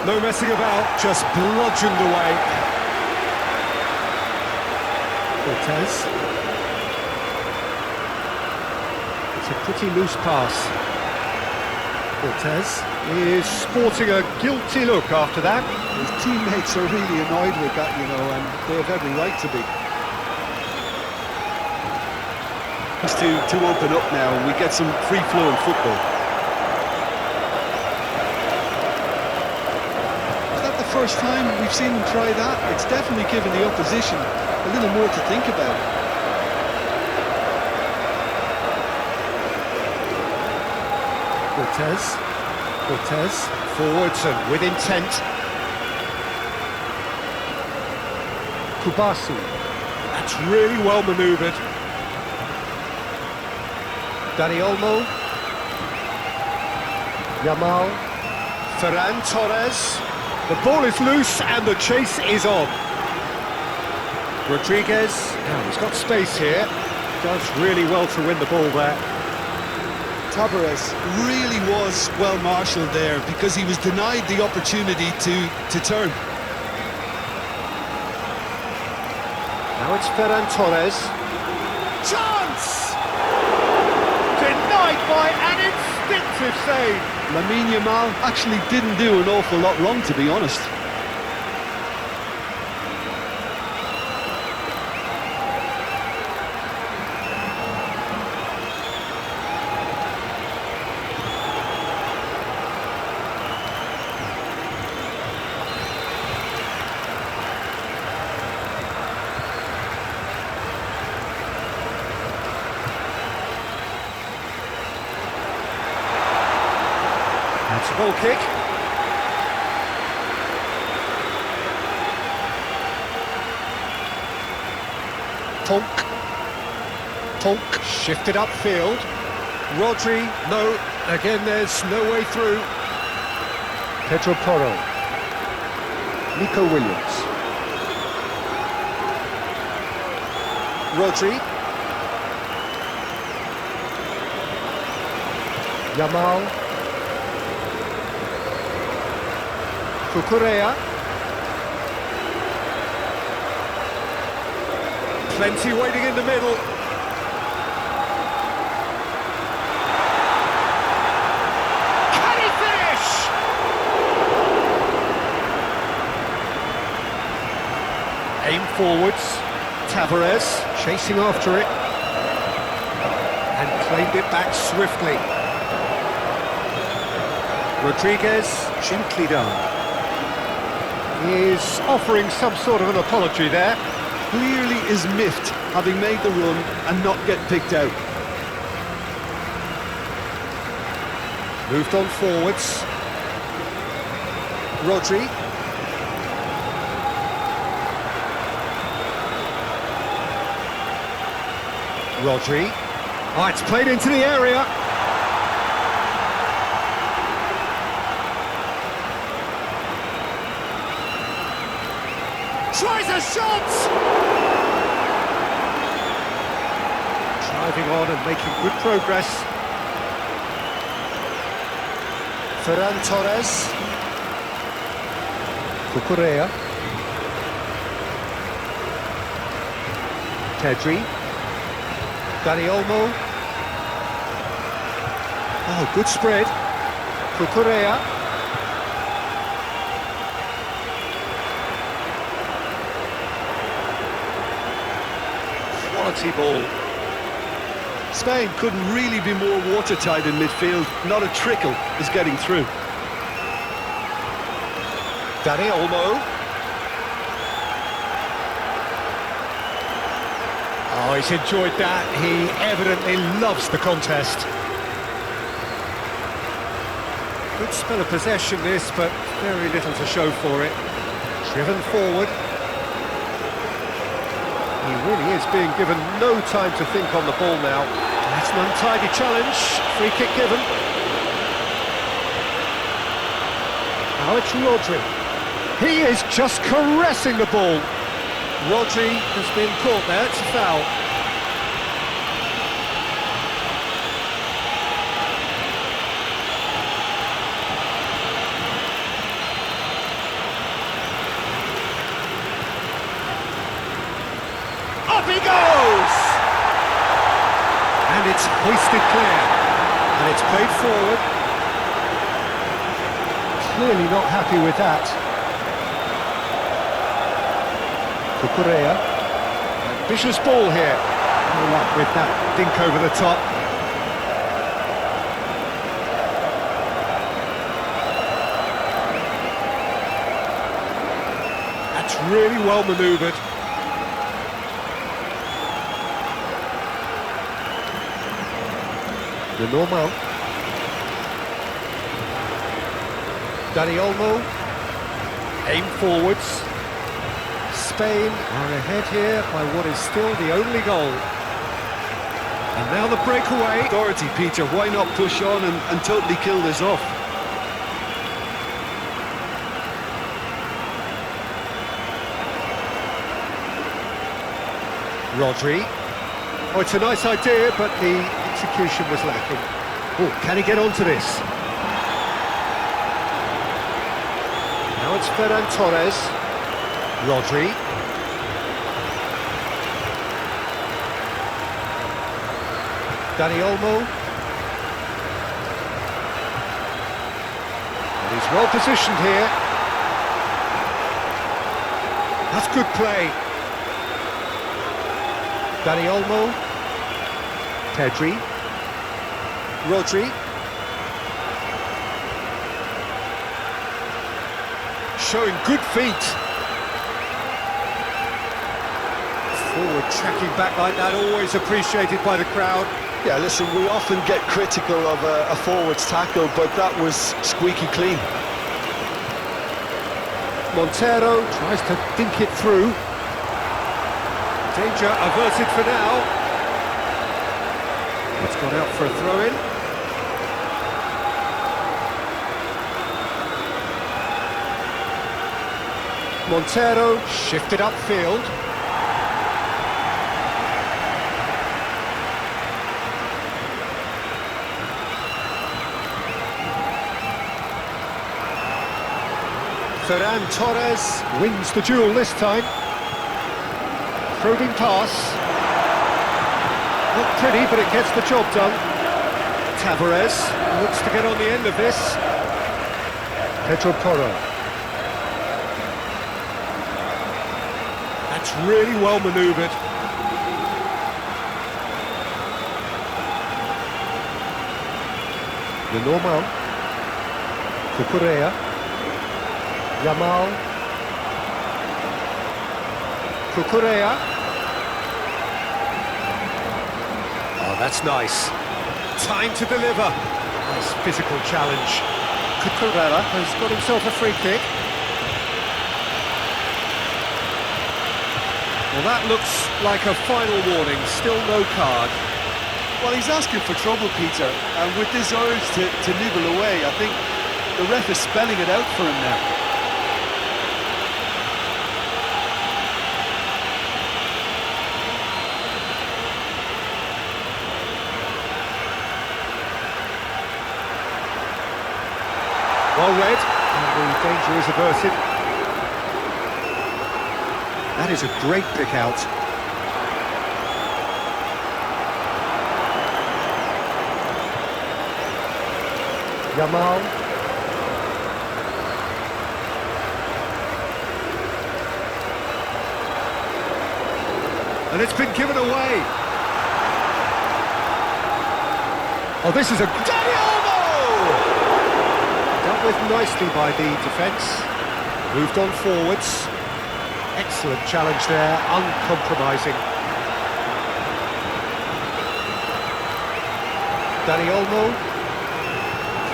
No messing about, just bludgeoned away. Cortez. It's a pretty loose pass. Cortez is sporting a guilty look after that. His teammates are really annoyed with that, you know, and they have every right to be. It's to open up now and we get some free-flowing football. First time we've seen them try that. It's definitely given the opposition a little more to think about. Cortez. Cortez, forwards and with intent. Kubasi. That's really well manoeuvred. Dani Olmo. Yamal. Ferran Torres. The ball is loose and the chase is on. Rodriguez. Now he's got space here. Does really well to win the ball there. Torres really was well marshalled there because he was denied the opportunity to turn. Now it's Ferran Torres. Chance! Denied by an instinctive save. Lamine Yamal actually didn't do an awful lot wrong, to be honest. That's a goal kick. Tonk shifted upfield. Rodri, no, again there's no way through. Pedro Porro. Nico Williams. Rodri. Yamal. Cucurella. Plenty waiting in the middle. Can he finish? Aim forwards. Tavares chasing after it. And claimed it back swiftly. Rodriguez, gently done. Is offering some sort of an apology there. Clearly is miffed, having made the run and not get picked out. Moved on forwards. Rodri. Oh, it's played into the area. Tries a shot! Driving on and making good progress. Ferran Torres. Cucurella. Pedri. Dani Olmo. Oh, good spread. Cucurella. Quality ball. Spain couldn't really be more watertight in midfield. Not a trickle is getting through. Dani Olmo. Oh, he's enjoyed that. He evidently loves the contest. Good spell of possession this, but very little to show for it. Driven forward. He really is being given no time to think on the ball now. That's an untidy challenge. Free kick given. Now it's Rodri. He is just caressing the ball. Rodri has been caught there. It's a foul. Up he goes! And it's hoisted clear. And it's played forward. Clearly not happy with that. Cucurella. Ambitious ball here. No luck with that dink over the top. That's really well manoeuvred. The normal. Dani Olmo, aim forwards. Spain are ahead here by what is still the only goal. And now the breakaway. Authority, Peter, why not push on and totally kill this off? Rodri. Oh, it's a nice idea, but the execution was lacking. Oh, can he get onto this? Now it's Ferran Torres. Rodri. Dani Olmo. And he's well positioned here. That's good play. Dani Olmo. Pedri. Rodri. Showing good feet. Forward tracking back like that, always appreciated by the crowd. Yeah, listen, we often get critical of a forward's tackle, but that was squeaky clean. Montero tries to dink it through. Danger averted for now. It's gone out for a throw-in. Montero shifted upfield. Ferran Torres wins the duel this time. Probing pass. Not pretty, but it gets the job done. Tavares looks to get on the end of this. Pedro Porro. That's really well manoeuvred. The Norman. Cucurella. Yamal. Cucurella. Oh, that's nice. Time to deliver. Nice physical challenge. Cucurella has got himself a free kick. Well, that looks like a final warning. Still no card. Well, he's asking for trouble, Peter, and with this urge to nibble away, I think the ref is spelling it out for him now. Well read, and the danger is averted. That is a great pick out. Yamal. And it's been given away. Oh, this is a... Dealt with nicely by the defence. Moved on forwards. Excellent challenge there, uncompromising. Dani Olmo.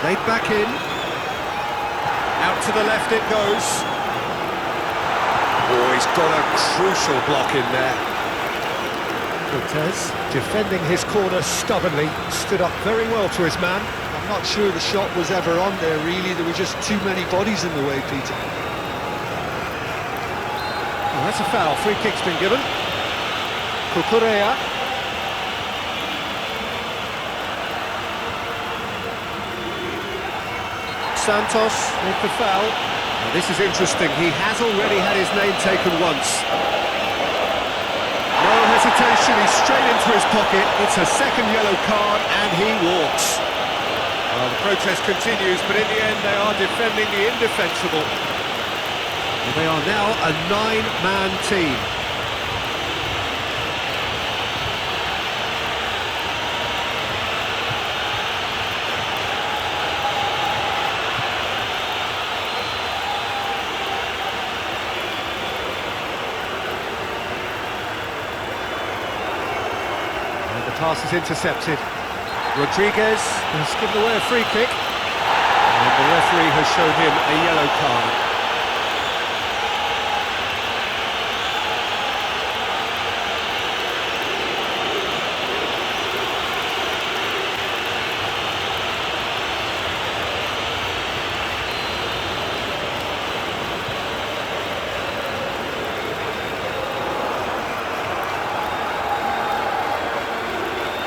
Played back in. Out to the left it goes. Oh, he's got a crucial block in there. Cortez, defending his corner stubbornly, stood up very well to his man. I'm not sure the shot was ever on there, really. There were just too many bodies in the way, Peter. Oh, that's a foul. Free kick's been given. Cucurella. Santos with the foul. Now, this is interesting. He has already had his name taken once. No hesitation, he's straight into his pocket. It's a second yellow card and he walks. Well, the protest continues, but in the end they are defending the indefensible. And they are now a 9-man team. Pass is intercepted. Rodriguez has given away a free kick. And the referee has shown him a yellow card.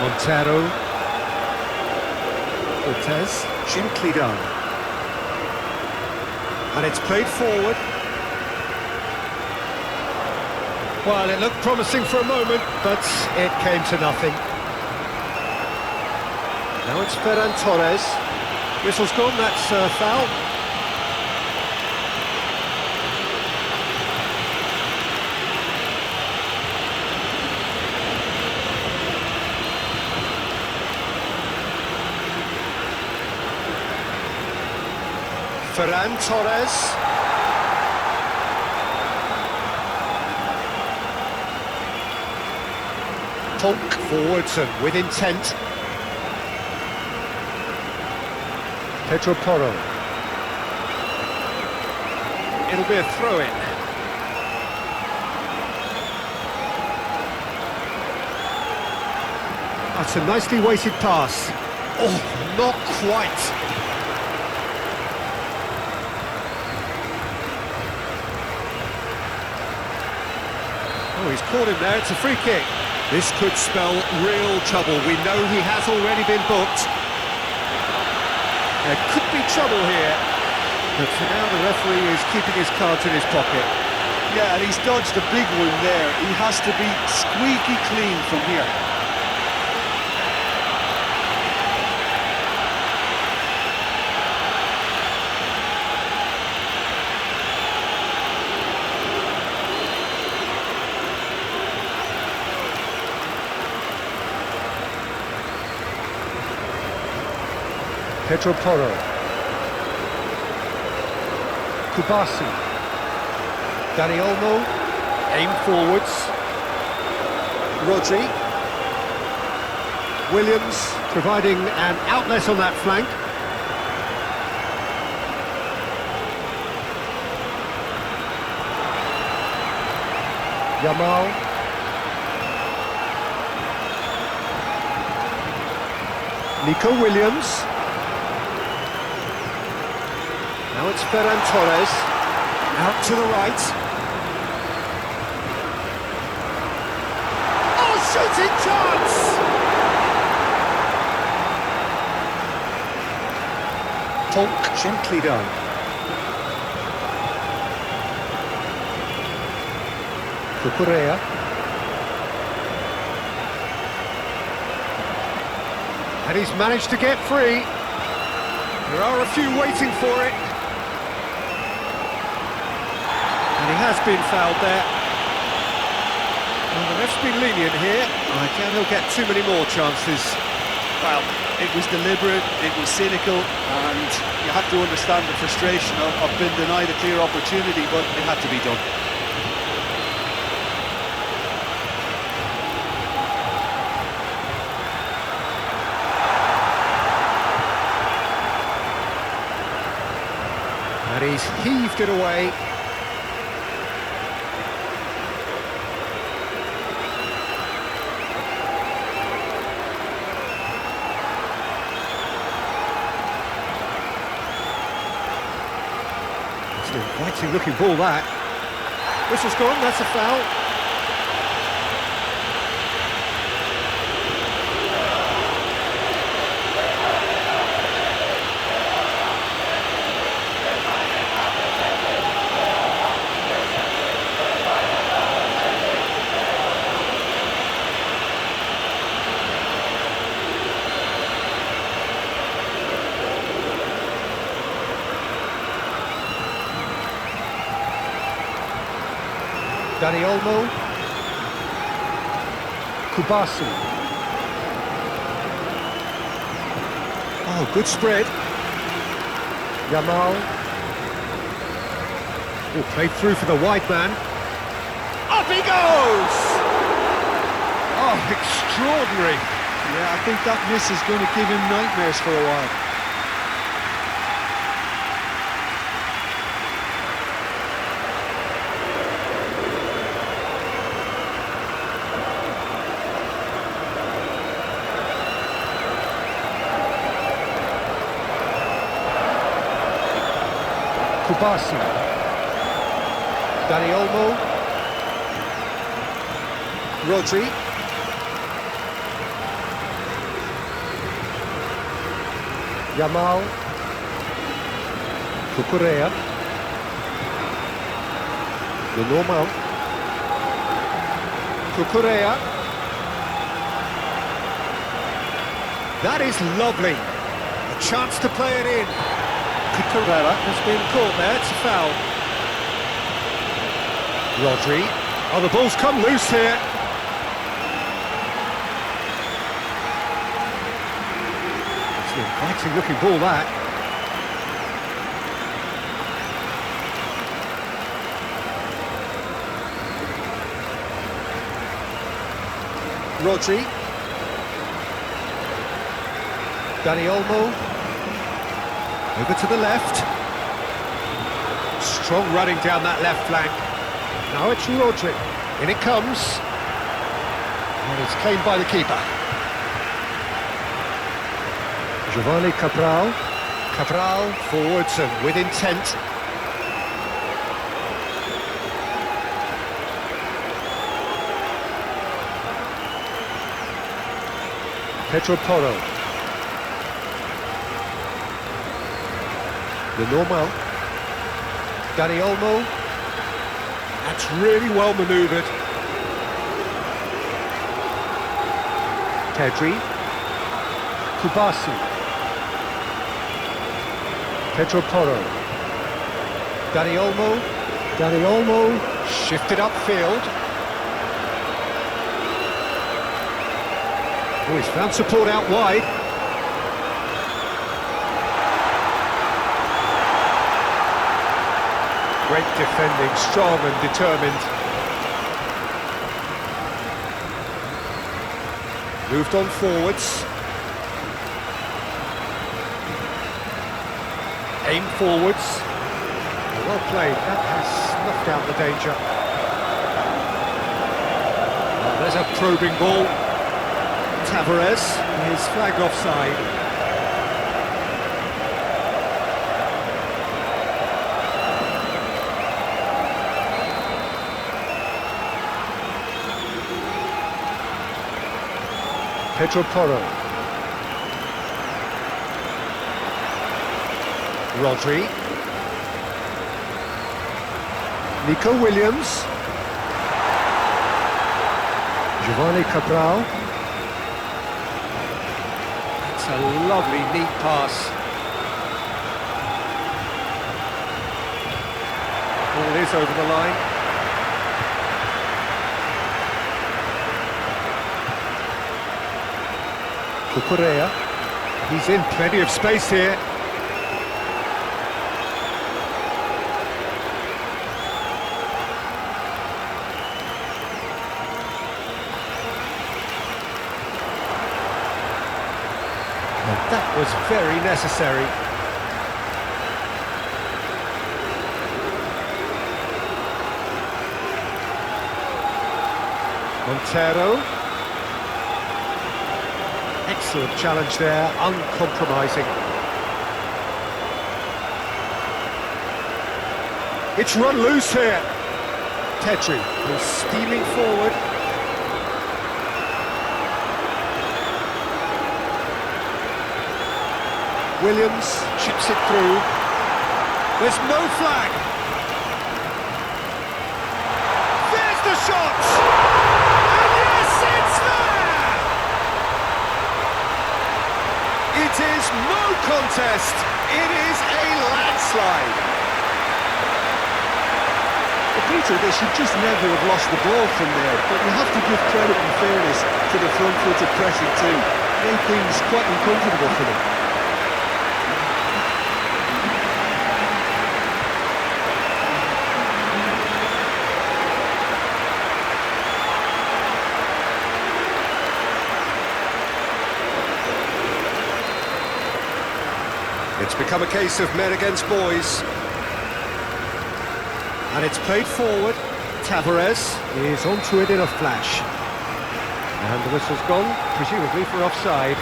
Montero, Cortez, gently done, and it's played forward. Well, it looked promising for a moment, but it came to nothing. Now it's Ferran Torres. Whistle's gone, that's a foul. Ferran Torres. Tonk forwards and with intent. Pedro Porro. It'll be a throw-in. That's a nicely weighted pass. Oh, not quite. Oh, he's caught him there, it's a free kick. This could spell real trouble. We know he has already been booked. There could be trouble here. But for now, the referee is keeping his cards in his pocket. Yeah, and he's dodged a big one there. He has to be squeaky clean from here. Pedro Porro. Kubasi. Dani Olmo. Aim forwards. Rodri. Williams providing an outlet on that flank. Yamal. Nico Williams. Now it's Ferran Torres, out to the right. Oh, shooting chance! Tonk, gently done. Cucurella. And he's managed to get free. There are a few waiting for it. And he has been fouled there. Well, the ref's been lenient here. I doubt he'll get too many more chances. Well, it was deliberate, it was cynical, and you have to understand the frustration of being denied a clear opportunity, but it had to be done. And he's heaved it away. Inviting looking ball that. Whistle's gone, that's a foul. Dani Olmo. Kubasi. Oh, good spread. Yamal. Oh, played through for the wide man. Up he goes! Oh, extraordinary. Yeah, I think that miss is going to give him nightmares for a while. Kubasi. Dani Olmo. Rodri. Yamal. Cucurella. The normal. Cucurella. That is lovely. A chance to play it in. Cucurella has been caught there, it's a foul. Rodri. Oh, the ball's come loose here. It's an inviting looking ball, that. Rodri. Dani Olmo. Over to the left. Strong running down that left flank. Now it's Rodri. In it comes. And it's claimed by the keeper. Giovanni Cabral. Cabral forwards and with intent. Pedro Porro. The normal. Dani Olmo. That's really well manoeuvred. Pedri. Kubasi. Pedro Porro. Dani Olmo. Dani Olmo. Shifted upfield. Oh, he's found support out wide. Great defending, strong and determined. Moved on forwards. Aim forwards. Well played, that has snuffed out the danger. Oh, there's a probing ball. Torres is flagged offside. Pedro Porro. Rodri. Nico Williams. Giovanni Cabral. It's a lovely, neat pass. Ball is over the line. Cucurella. He's in plenty of space here. That was very necessary. Montero. Excellent challenge there, uncompromising. It's run loose here. Pedri is steaming forward. Williams chips it through. There's no flag. There's the shot! And yes, it's there! It is no contest. It is a landslide. Peter, they should just never have lost the ball from there, but you have to give credit and fairness to the front-footed pressing too. Made things quite uncomfortable for them. It's become a case of men against boys. And it's played forward. Torres is onto it in a flash. And the whistle's gone, presumably for offside.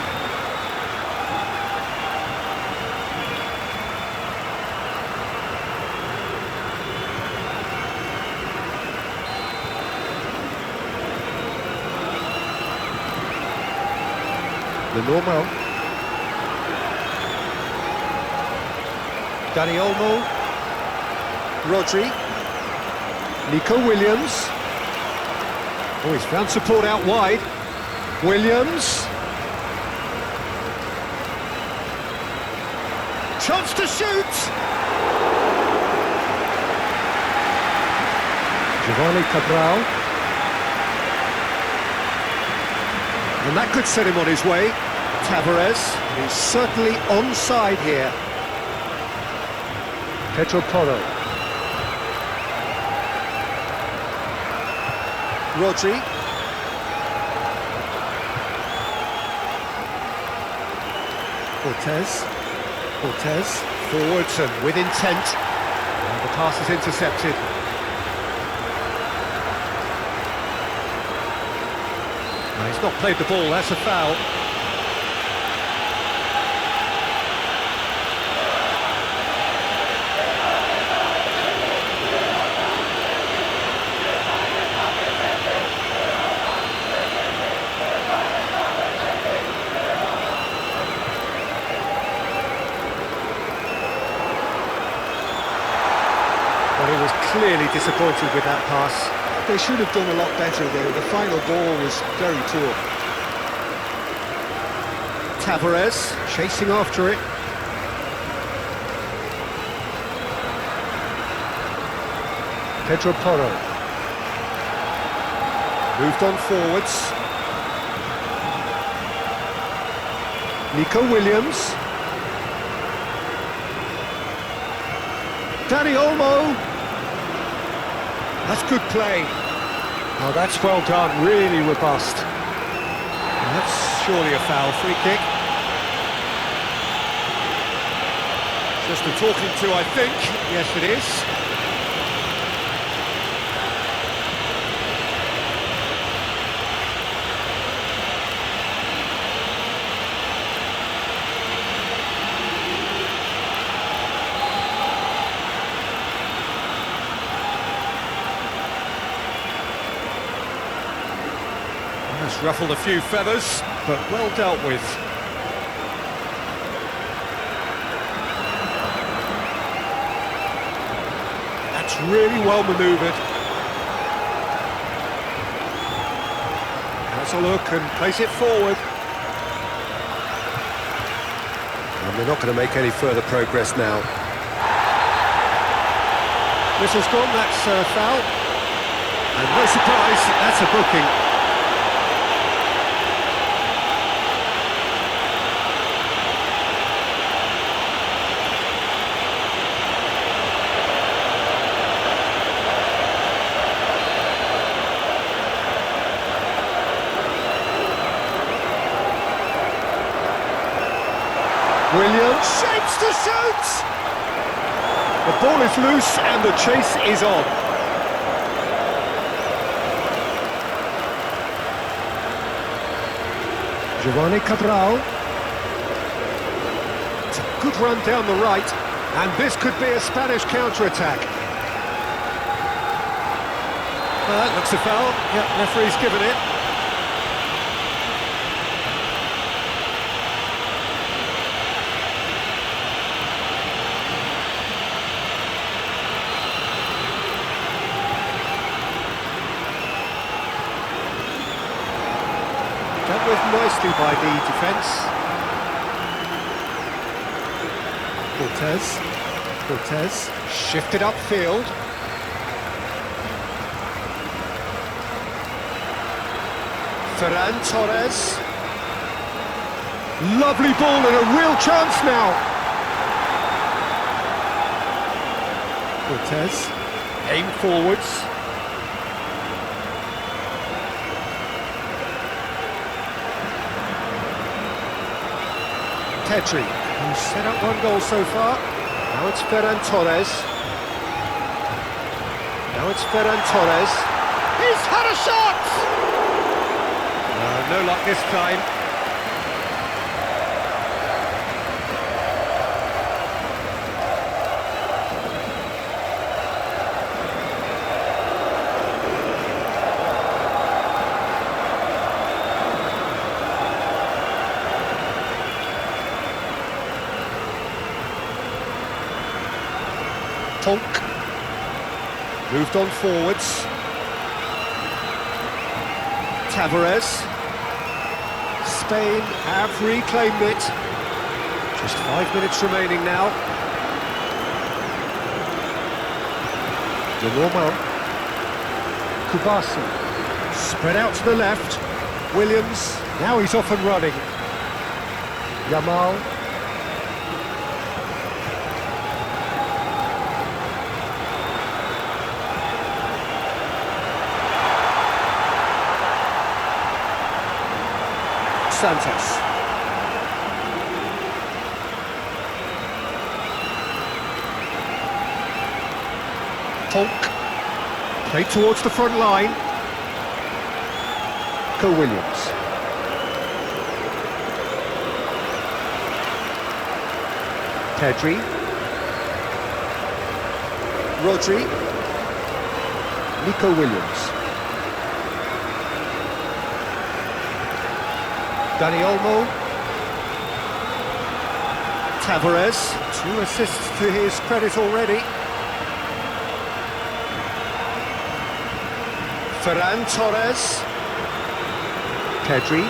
de normal. Dani Olmo. Rodri. Nico Williams. Oh, he's found support out wide. Williams. Chance to shoot! Giovanni Cabral. And that could set him on his way. Tavares. He's certainly onside here. Pedro Porro. Rodri. Cortez, forwards and with intent. And the pass is intercepted. No, he's not played the ball, that's a foul. Well, he was clearly disappointed with that pass. They should have done a lot better there. The final ball was very poor. Tavares chasing after it. Pedro Porro. Moved on forwards. Nico Williams. Dani Olmo. That's good play. Oh, that's well done, really robust. And that's surely a foul, free kick. Just a talking to, I think. Yes, it is. That's ruffled a few feathers, but well dealt with. That's really well manoeuvred. Has a look and plays it forward. And they're not going to make any further progress now. Whistle's gone, that's a foul. And no surprise, that's a booking. Williams shapes to shoot! The ball is loose and the chase is on. Giovanni Cabral. It's a good run down the right, and this could be a Spanish counter-attack. That looks a foul. Yep, referee's given it. Dealt with nicely by the defence. Cortez shifted upfield. Ferran Torres. Lovely ball and a real chance now. Cortez, aim forwards. Pedri, who's set up one goal so far. Now it's Ferran Torres. He's had a shot! No luck this time. Tonk. Moved on forwards. Tavares. Spain have reclaimed it. Just 5 minutes remaining now. Normal. Kubasi. Spread out to the left. Williams. Now he's off and running. Yamal. Santos. Tonk. Played towards the front line. Nico Williams. Pedri. Rodri. Nico Williams. Dani Olmo. Tavares. 2 assists to his credit already. Ferran Torres. Pedri.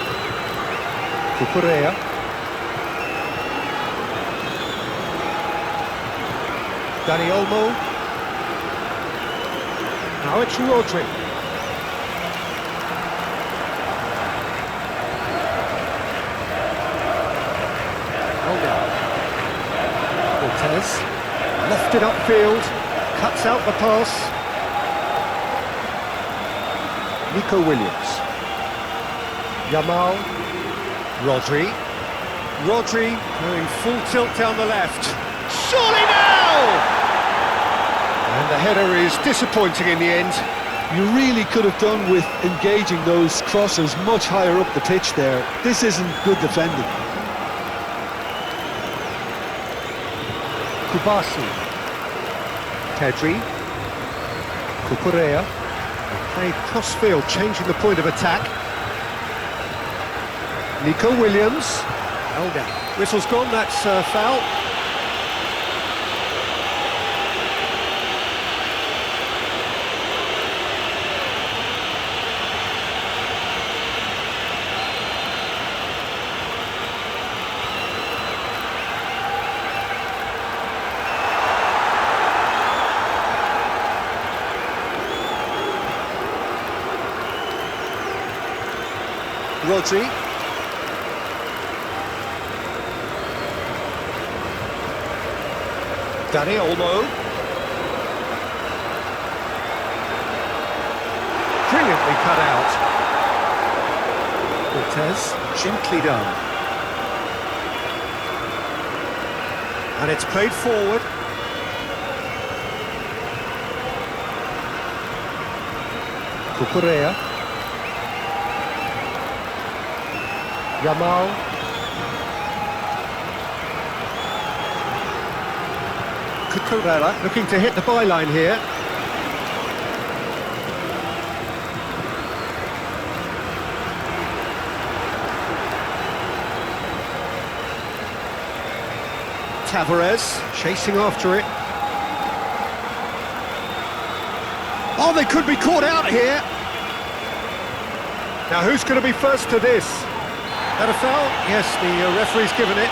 Cucurella. Dani Olmo. Now it's Rodri. Torres, lofted upfield, cuts out the pass. Nico Williams. Yamal. Rodri. Rodri going full tilt down the left. Surely now! And the header is disappointing in the end. You really could have done with engaging those crosses much higher up the pitch there. This isn't good defending. Kubasi. Pedri. Cucurella. Played cross-field, changing the point of attack. Nico Williams. Held down. Whistle's gone, that's foul. Rodri. Dani Olmo. Brilliantly cut out. Cortez, gently done. And it's played forward. Cucurella. Yamal. Cucurella looking to hit the byline here. Tavares chasing after it. Oh, they could be caught out here. Now who's going to be first to this? That a foul? Yes, the referee's given it.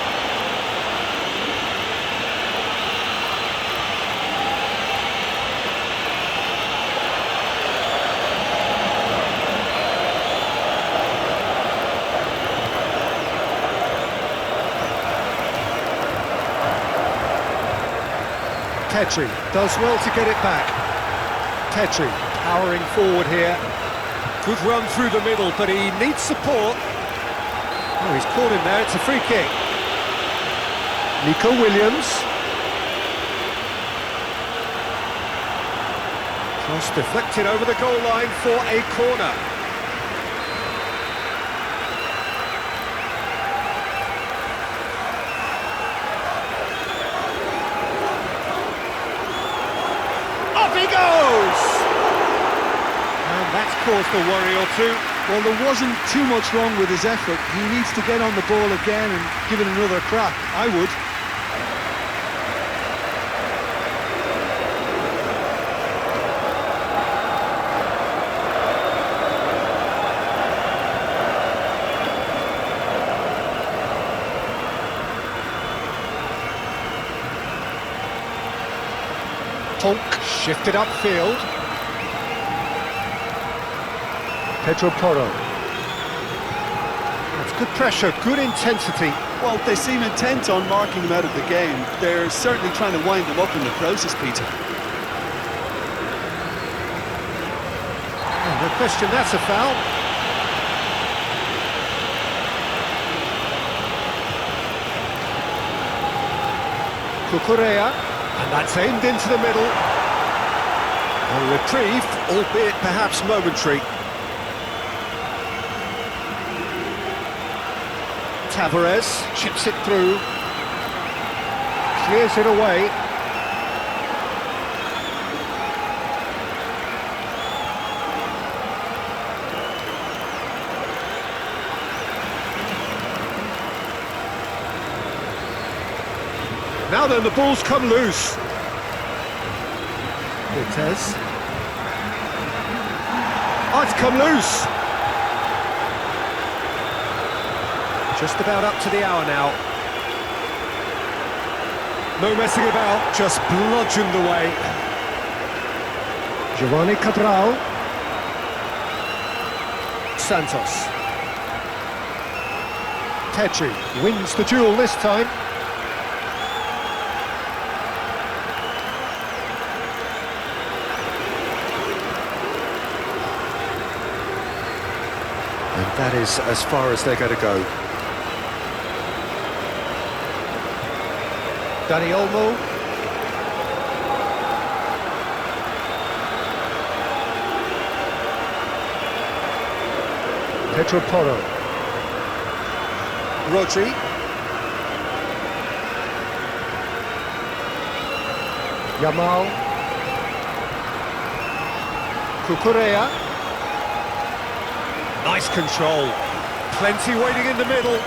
Pedri does well to get it back. Pedri powering forward here. Good run through the middle, but he needs support. Oh, he's caught him there, it's a free kick. Nico Williams. Cross deflected over the goal line for a corner. Off he goes! And that's caused a worry or two. Well, there wasn't too much wrong with his effort. He needs to get on the ball again and give it another crack. I would. Tonk shifted upfield. Pedro Porro. That's good pressure, good intensity. Well, they seem intent on marking him out of the game. They're certainly trying to wind him up in the process, Peter. No question, that's a foul. Cucurella, and that's aimed into the middle. A reprieve, albeit perhaps momentary. Torres chips it through, clears it away. Now then, the ball's come loose. Cortez. Oh, it's come loose. Just about up to the hour now. No messing about, just bludgeoned away. Giovanni Cabral. Santos. Pedri wins the duel this time. And that is as far as they're going to go. Dani Olmo. Pedro Porro. Rodri. Yamal. Cucurella. Nice control. Plenty waiting in the middle.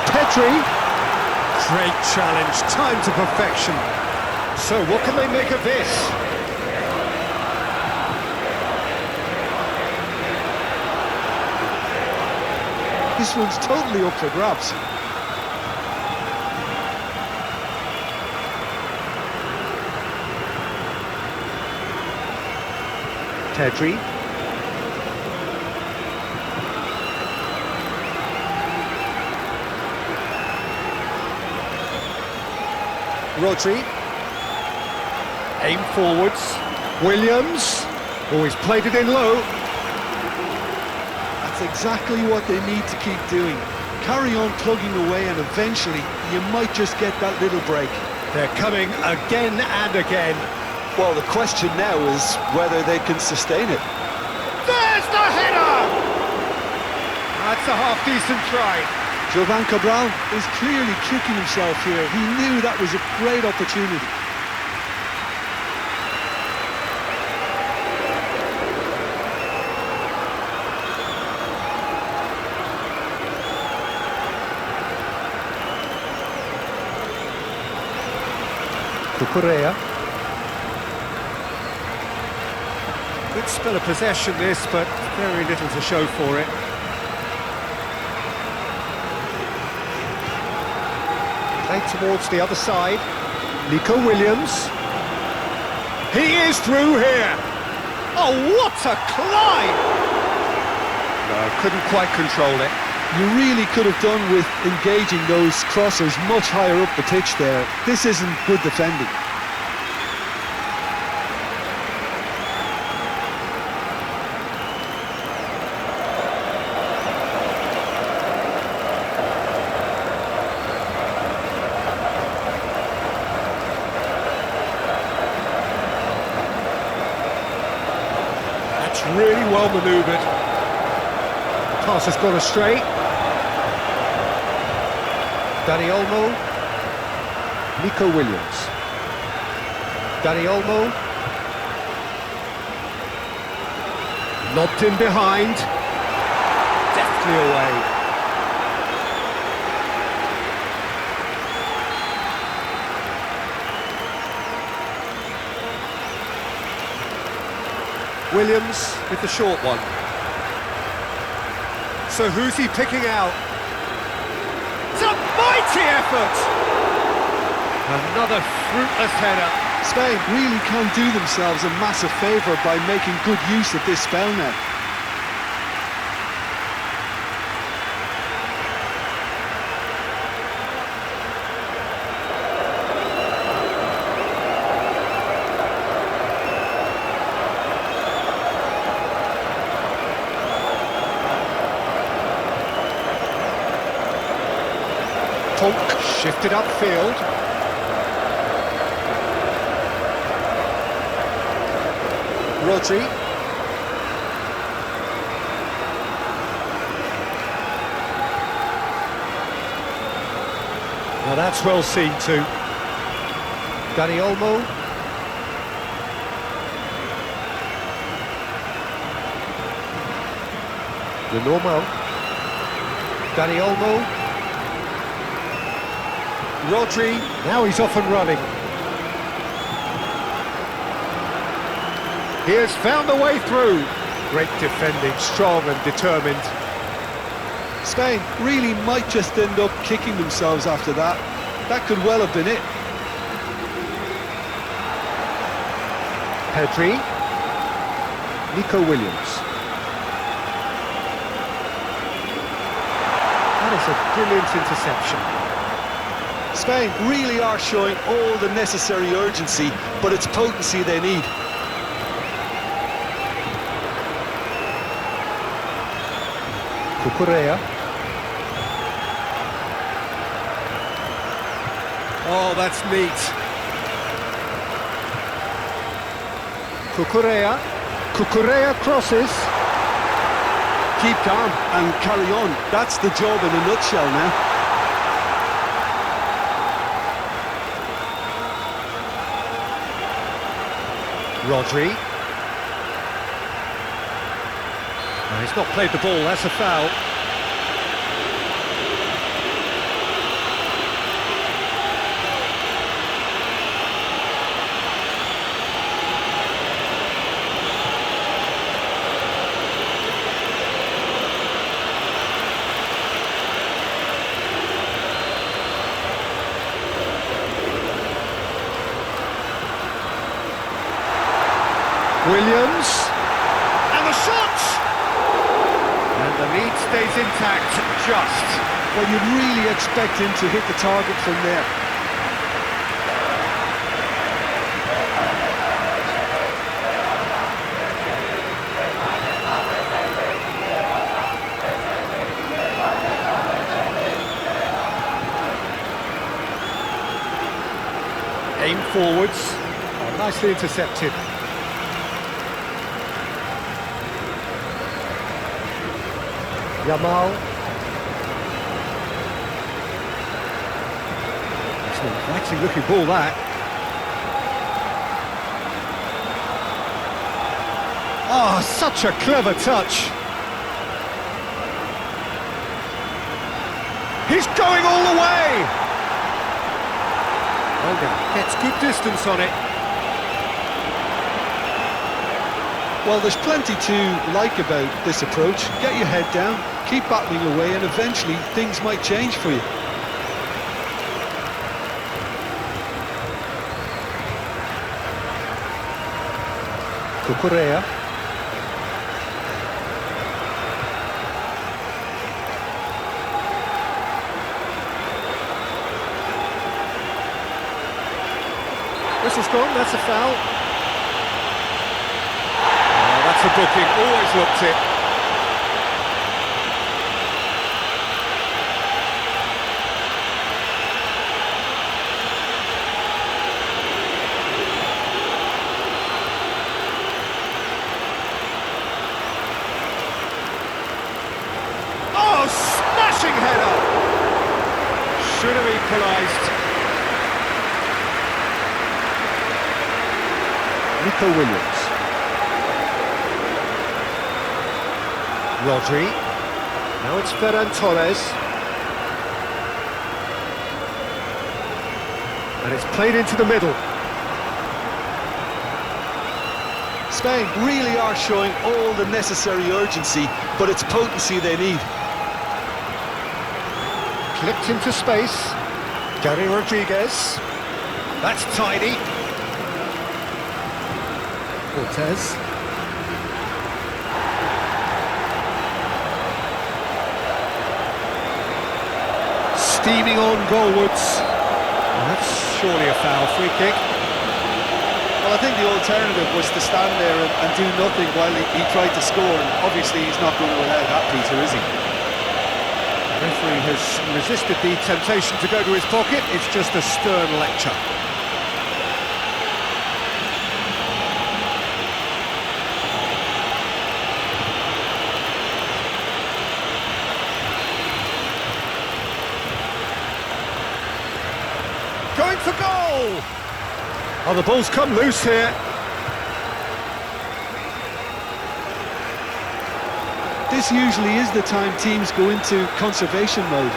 Pedri. Great challenge, time to perfection. So what can they make of this? This one's totally up for grabs. Pedri. Rodri. Aim forwards. Williams. Always played it in low. That's exactly what they need to keep doing. Carry on plugging away and eventually you might just get that little break. They're coming again and again. Well, the question now is whether they can sustain it. There's the header! That's a half-decent try. Jovan Cabral is clearly kicking himself here. He knew that was a great opportunity. Cucurella. Good spell of possession this, but very little to show for it. Played towards the other side. Nico Williams. He is through here. Oh, what a climb! No, couldn't quite control it. You really could have done with engaging those crossers much higher up the pitch there. This isn't good defending. That's really well manoeuvred. Pass has gone astray. Dani Olmo. Nico Williams. Dani Olmo. Lobbed in behind. Deftly away. Williams with the short one. So who's he picking out? It's a mighty effort! Another fruitless header. Spain really can do themselves a massive favour by making good use of this spell now. Tonk shifted upfield. Rodri. Now that's well seen too. Dani Olmo. The normal. Dani Olmo. Rodri, now he's off and running. He has found a way through. Great defending, strong and determined. Spain really might just end up kicking themselves after that. That could well have been it. Pedri. Nico Williams. That is a brilliant interception. Spain really are showing all the necessary urgency, but it's potency they need. Cucurella. Oh, that's neat. Cucurella crosses. Keep calm and carry on. That's the job in a nutshell now. Rodri. No, he's not played the ball, that's a foul. Williams, and the shot! And the lead stays intact, just. Well, you'd really expect him to hit the target from there. Aim forwards, oh, nicely intercepted. Yamal. It's an inviting looking ball, that. Oh, such a clever touch. He's going all the way. Hogan gets good distance on it. Well, there's plenty to like about this approach. Get your head down, keep battling away, and eventually things might change for you. Cucurella. Whistle's gone, that's a foul. That's a booking, always looked it. Oh, smashing header! Should have equalised. Nico Williams. Rodri. Now it's Ferran Torres. And it's played into the middle. Spain really are showing all the necessary urgency, but it's potency they need. Clipped into space. Gary Rodriguez. That's tidy. Cortez. Steaming on goalwards. That's surely a foul. Free kick. Well, I think the alternative was to stand there and do nothing while he tried to score, and obviously he's not going to allow that, Peter, is he? The referee has resisted the temptation to go to his pocket. It's just a stern lecture. Going for goal! Oh, the ball's come loose here. This usually is the time teams go into conservation mode.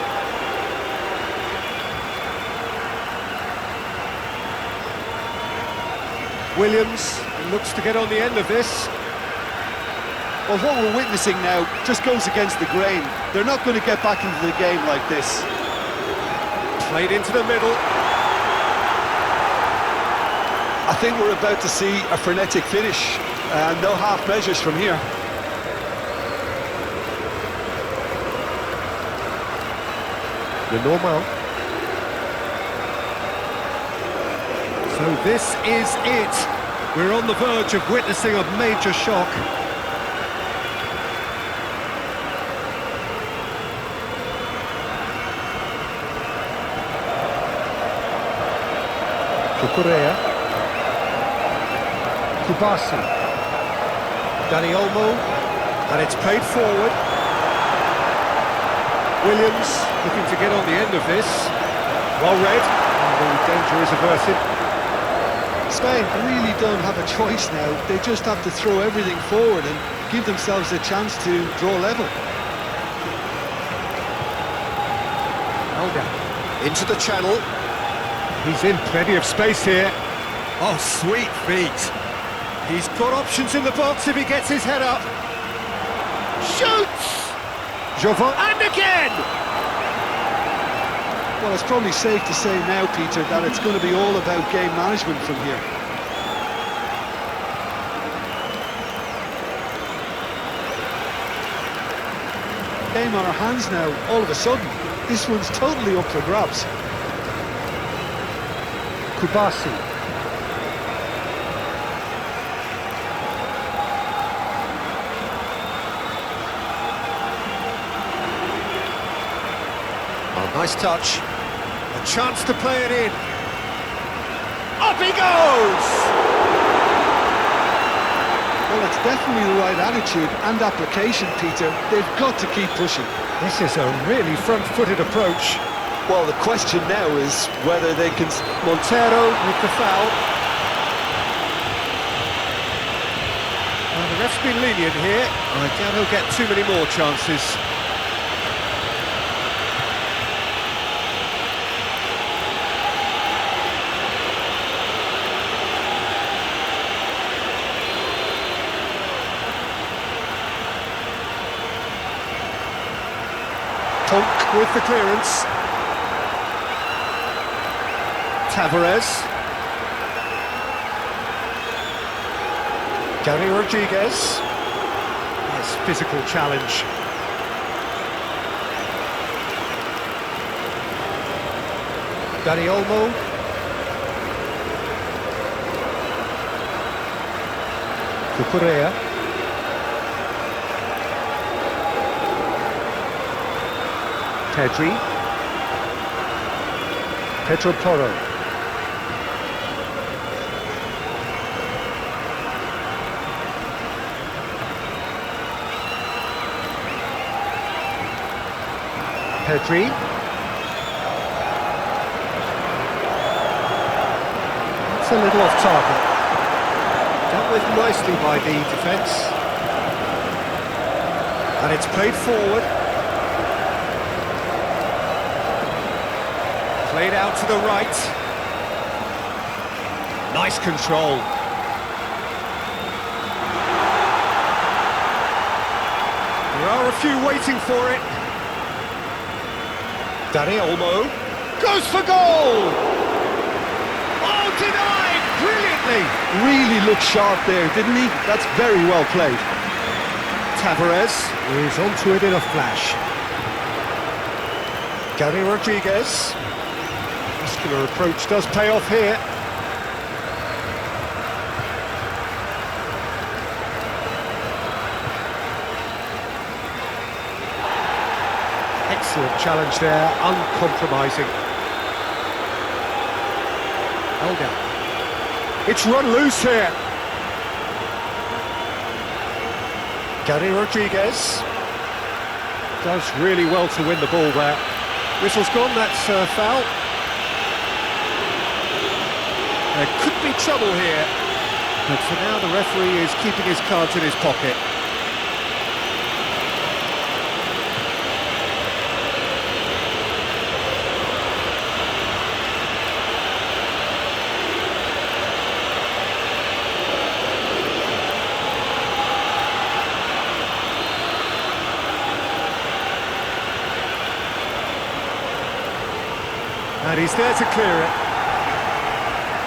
Williams looks to get on the end of this. Well, what we're witnessing now just goes against the grain. They're not going to get back into the game like this. Played into the middle. I think we're about to see a frenetic finish, and no half measures from here. The normal. So this is it. We're on the verge of witnessing a major shock. Correa. Kubasi. Dani Olmo. And it's played forward. Williams looking to get on the end of this. Well read. And the danger is averted. Spain really don't have a choice now. They just have to throw everything forward and give themselves a chance to draw level. Olga. Into the channel. He's in plenty of space here. Oh, sweet feet. He's got options in the box if he gets his head up. Shoots! Jovan, and again! Well, it's probably safe to say now, Peter, that it's going to be all about game management from here. Game on our hands now, all of a sudden. This one's totally up for grabs. Kubasi. Nice touch. A chance to play it in. Up he goes! Well, it's definitely the right attitude and application, Peter. They've got to keep pushing. This is a really front-footed approach. Well, the question now is whether they can... Montero with the foul. Well, the ref's been lenient here. I doubt he'll get too many more chances. Tonk with the clearance. Tavares. Gary Rodriguez. Nice physical challenge. Dani Olmo. Correa. Pedri. Pedro Porro. Pedri. It's a little off target. Dealt with nicely by the defence. And it's played forward. Played out to the right. Nice control. There are a few waiting for it. Dani Olmo goes for goal! Oh, denied brilliantly. Really looked sharp there, didn't he? That's very well played. Tavares is onto it in a flash. Gary Rodriguez. Muscular approach does pay off here. Excellent challenge there, uncompromising. Olga. It's run loose here. Gary Rodriguez does really well to win the ball there. Whistle's gone, that's foul. There could be trouble here, but for now the referee is keeping his cards in his pocket. And he's there to clear it.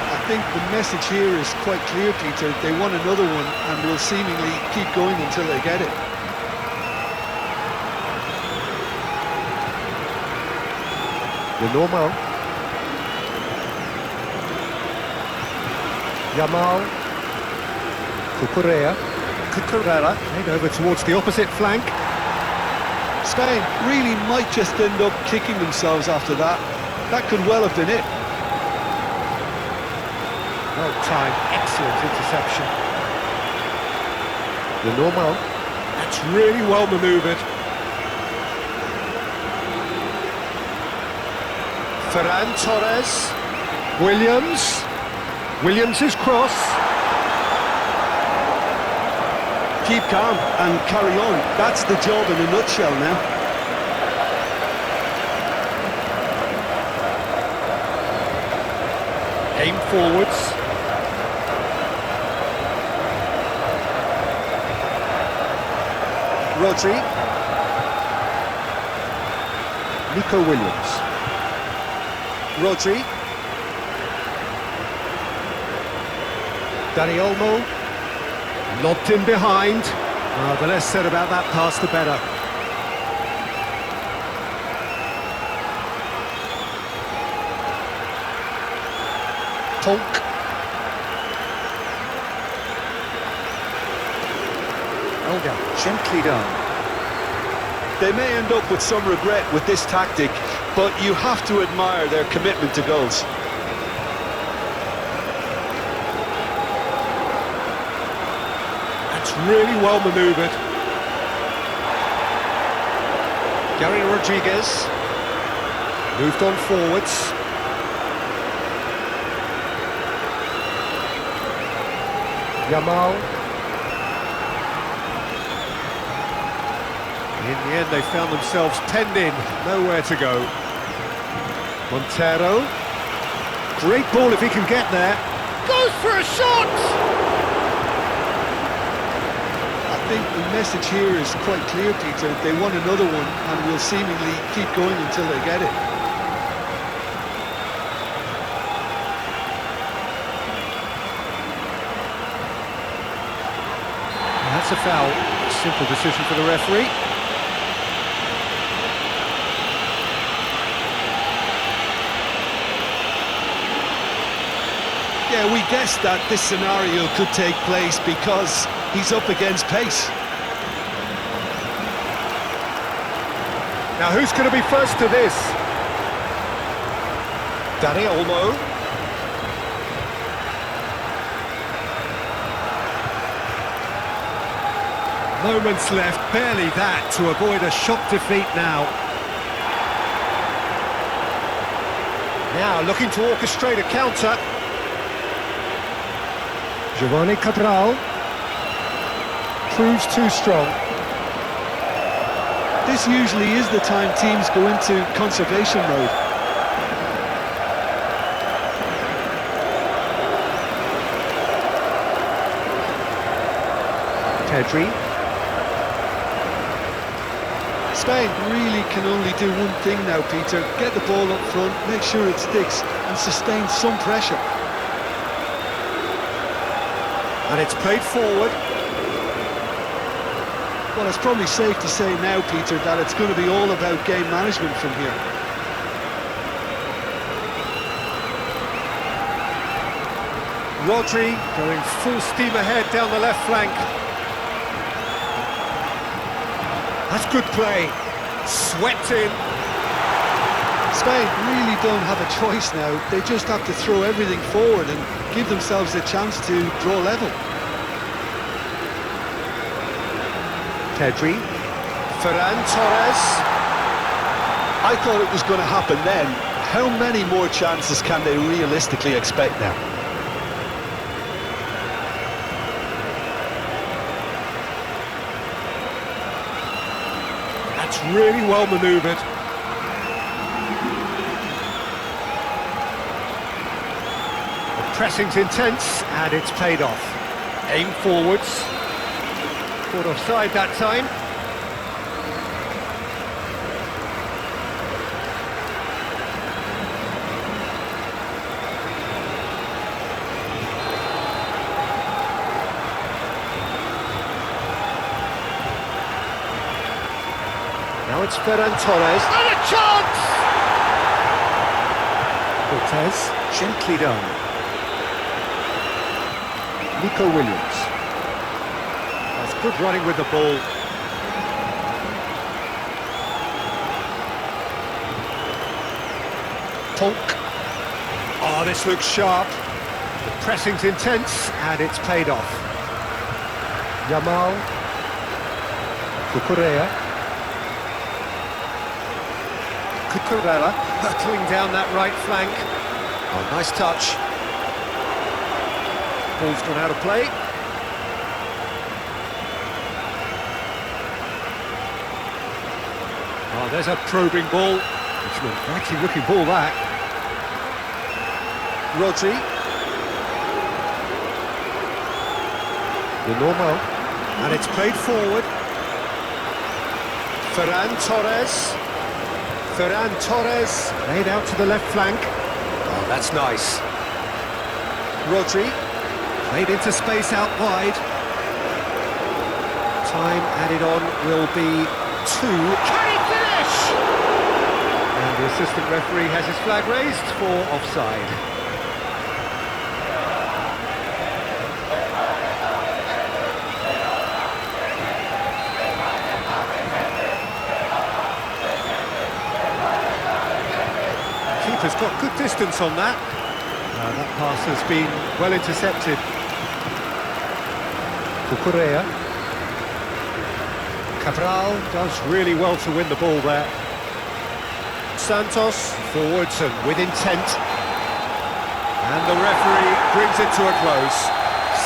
I think the message here is quite clear, Peter. They want another one and will seemingly keep going until they get it. The normal. Yamal. Cucurella. Head over towards the opposite flank. Spain really might just end up kicking themselves after that. That could well have been it. Well timed, excellent interception. The normal. That's really well manoeuvred. Ferran, Torres. Williams. Williams' cross. Keep calm and carry on. That's the job in a nutshell now. Aim forwards. Rodri. Nico Williams. Rodri. Dani Olmo. Lobbed in behind. Well, the less said about that pass, the better. Polk. Olga, gently down. They may end up with some regret with this tactic, but you have to admire their commitment to goals. That's really well manoeuvred. Gary Rodriguez moved on forwards. Yamal. In the end, they found themselves penned in, nowhere to go. Montero. Great ball if he can get there. Goes for a shot! I think the message here is quite clear, Peter. They want another one and will seemingly keep going until they get it. That's a foul. A simple decision for the referee. Yeah, we guessed that this scenario could take place because he's up against pace. Now who's going to be first to this? Dani Olmo. Moments left, barely that, to avoid a shock defeat now. Now looking to orchestrate a counter. Giovanni Cabral proves too strong. This usually is the time teams go into conservation mode. Pedri. Spain really can only do one thing now, Peter. Get the ball up front, make sure it sticks, and sustain some pressure. And it's played forward. Well, it's probably safe to say now, Peter, that it's going to be all about game management from here. Rodri going full steam ahead down the left flank. That's good play. Swept in. Spain really don't have a choice now. They just have to throw everything forward and give themselves a chance to draw level. Pedri. Ferran, Torres. I thought it was going to happen then. How many more chances can they realistically expect now? That's really well manoeuvred. The pressing's intense and it's paid off. Aim forwards. Caught offside that time. Now it's Ferran Torres. And a chance! Cortez, gently done. Nico Williams. That's good running with the ball. Tonk. Oh, this looks sharp. The pressing's intense and it's paid off. Yamal. Cucurella. Cucurella hurtling down that right flank. Oh, nice touch. Ball's gone out of play. Oh, there's a probing ball. It's an actually looking ball, that. Rodri. The normal. And it's played forward. Ferran Torres. Ferran Torres, laid out to the left flank. Oh, that's nice. Rodri, played into space out wide. Time added on will be 2. Can he finish? And the assistant referee has his flag raised for offside. Keeper's got good distance on that. That pass has been well intercepted. Cucurella. Cabral does really well to win the ball there. Santos forwards and with intent. And the referee brings it to a close.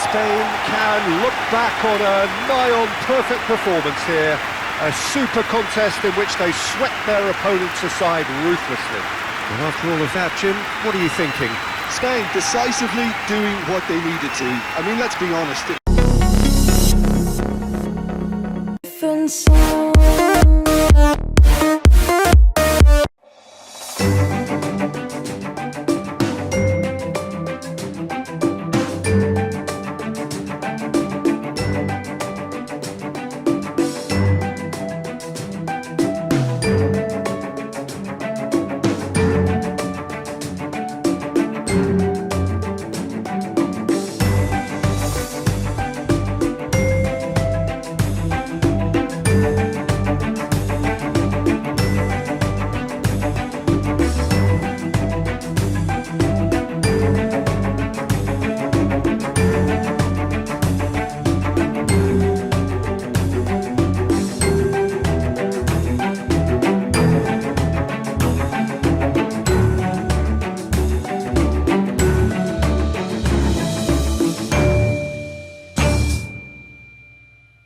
Spain can look back on a nigh-on perfect performance here. A super contest in which they swept their opponents aside ruthlessly. And after all of that, Jim, what are you thinking? Spain decisively doing what they needed to. I mean, let's be honest. Different sound.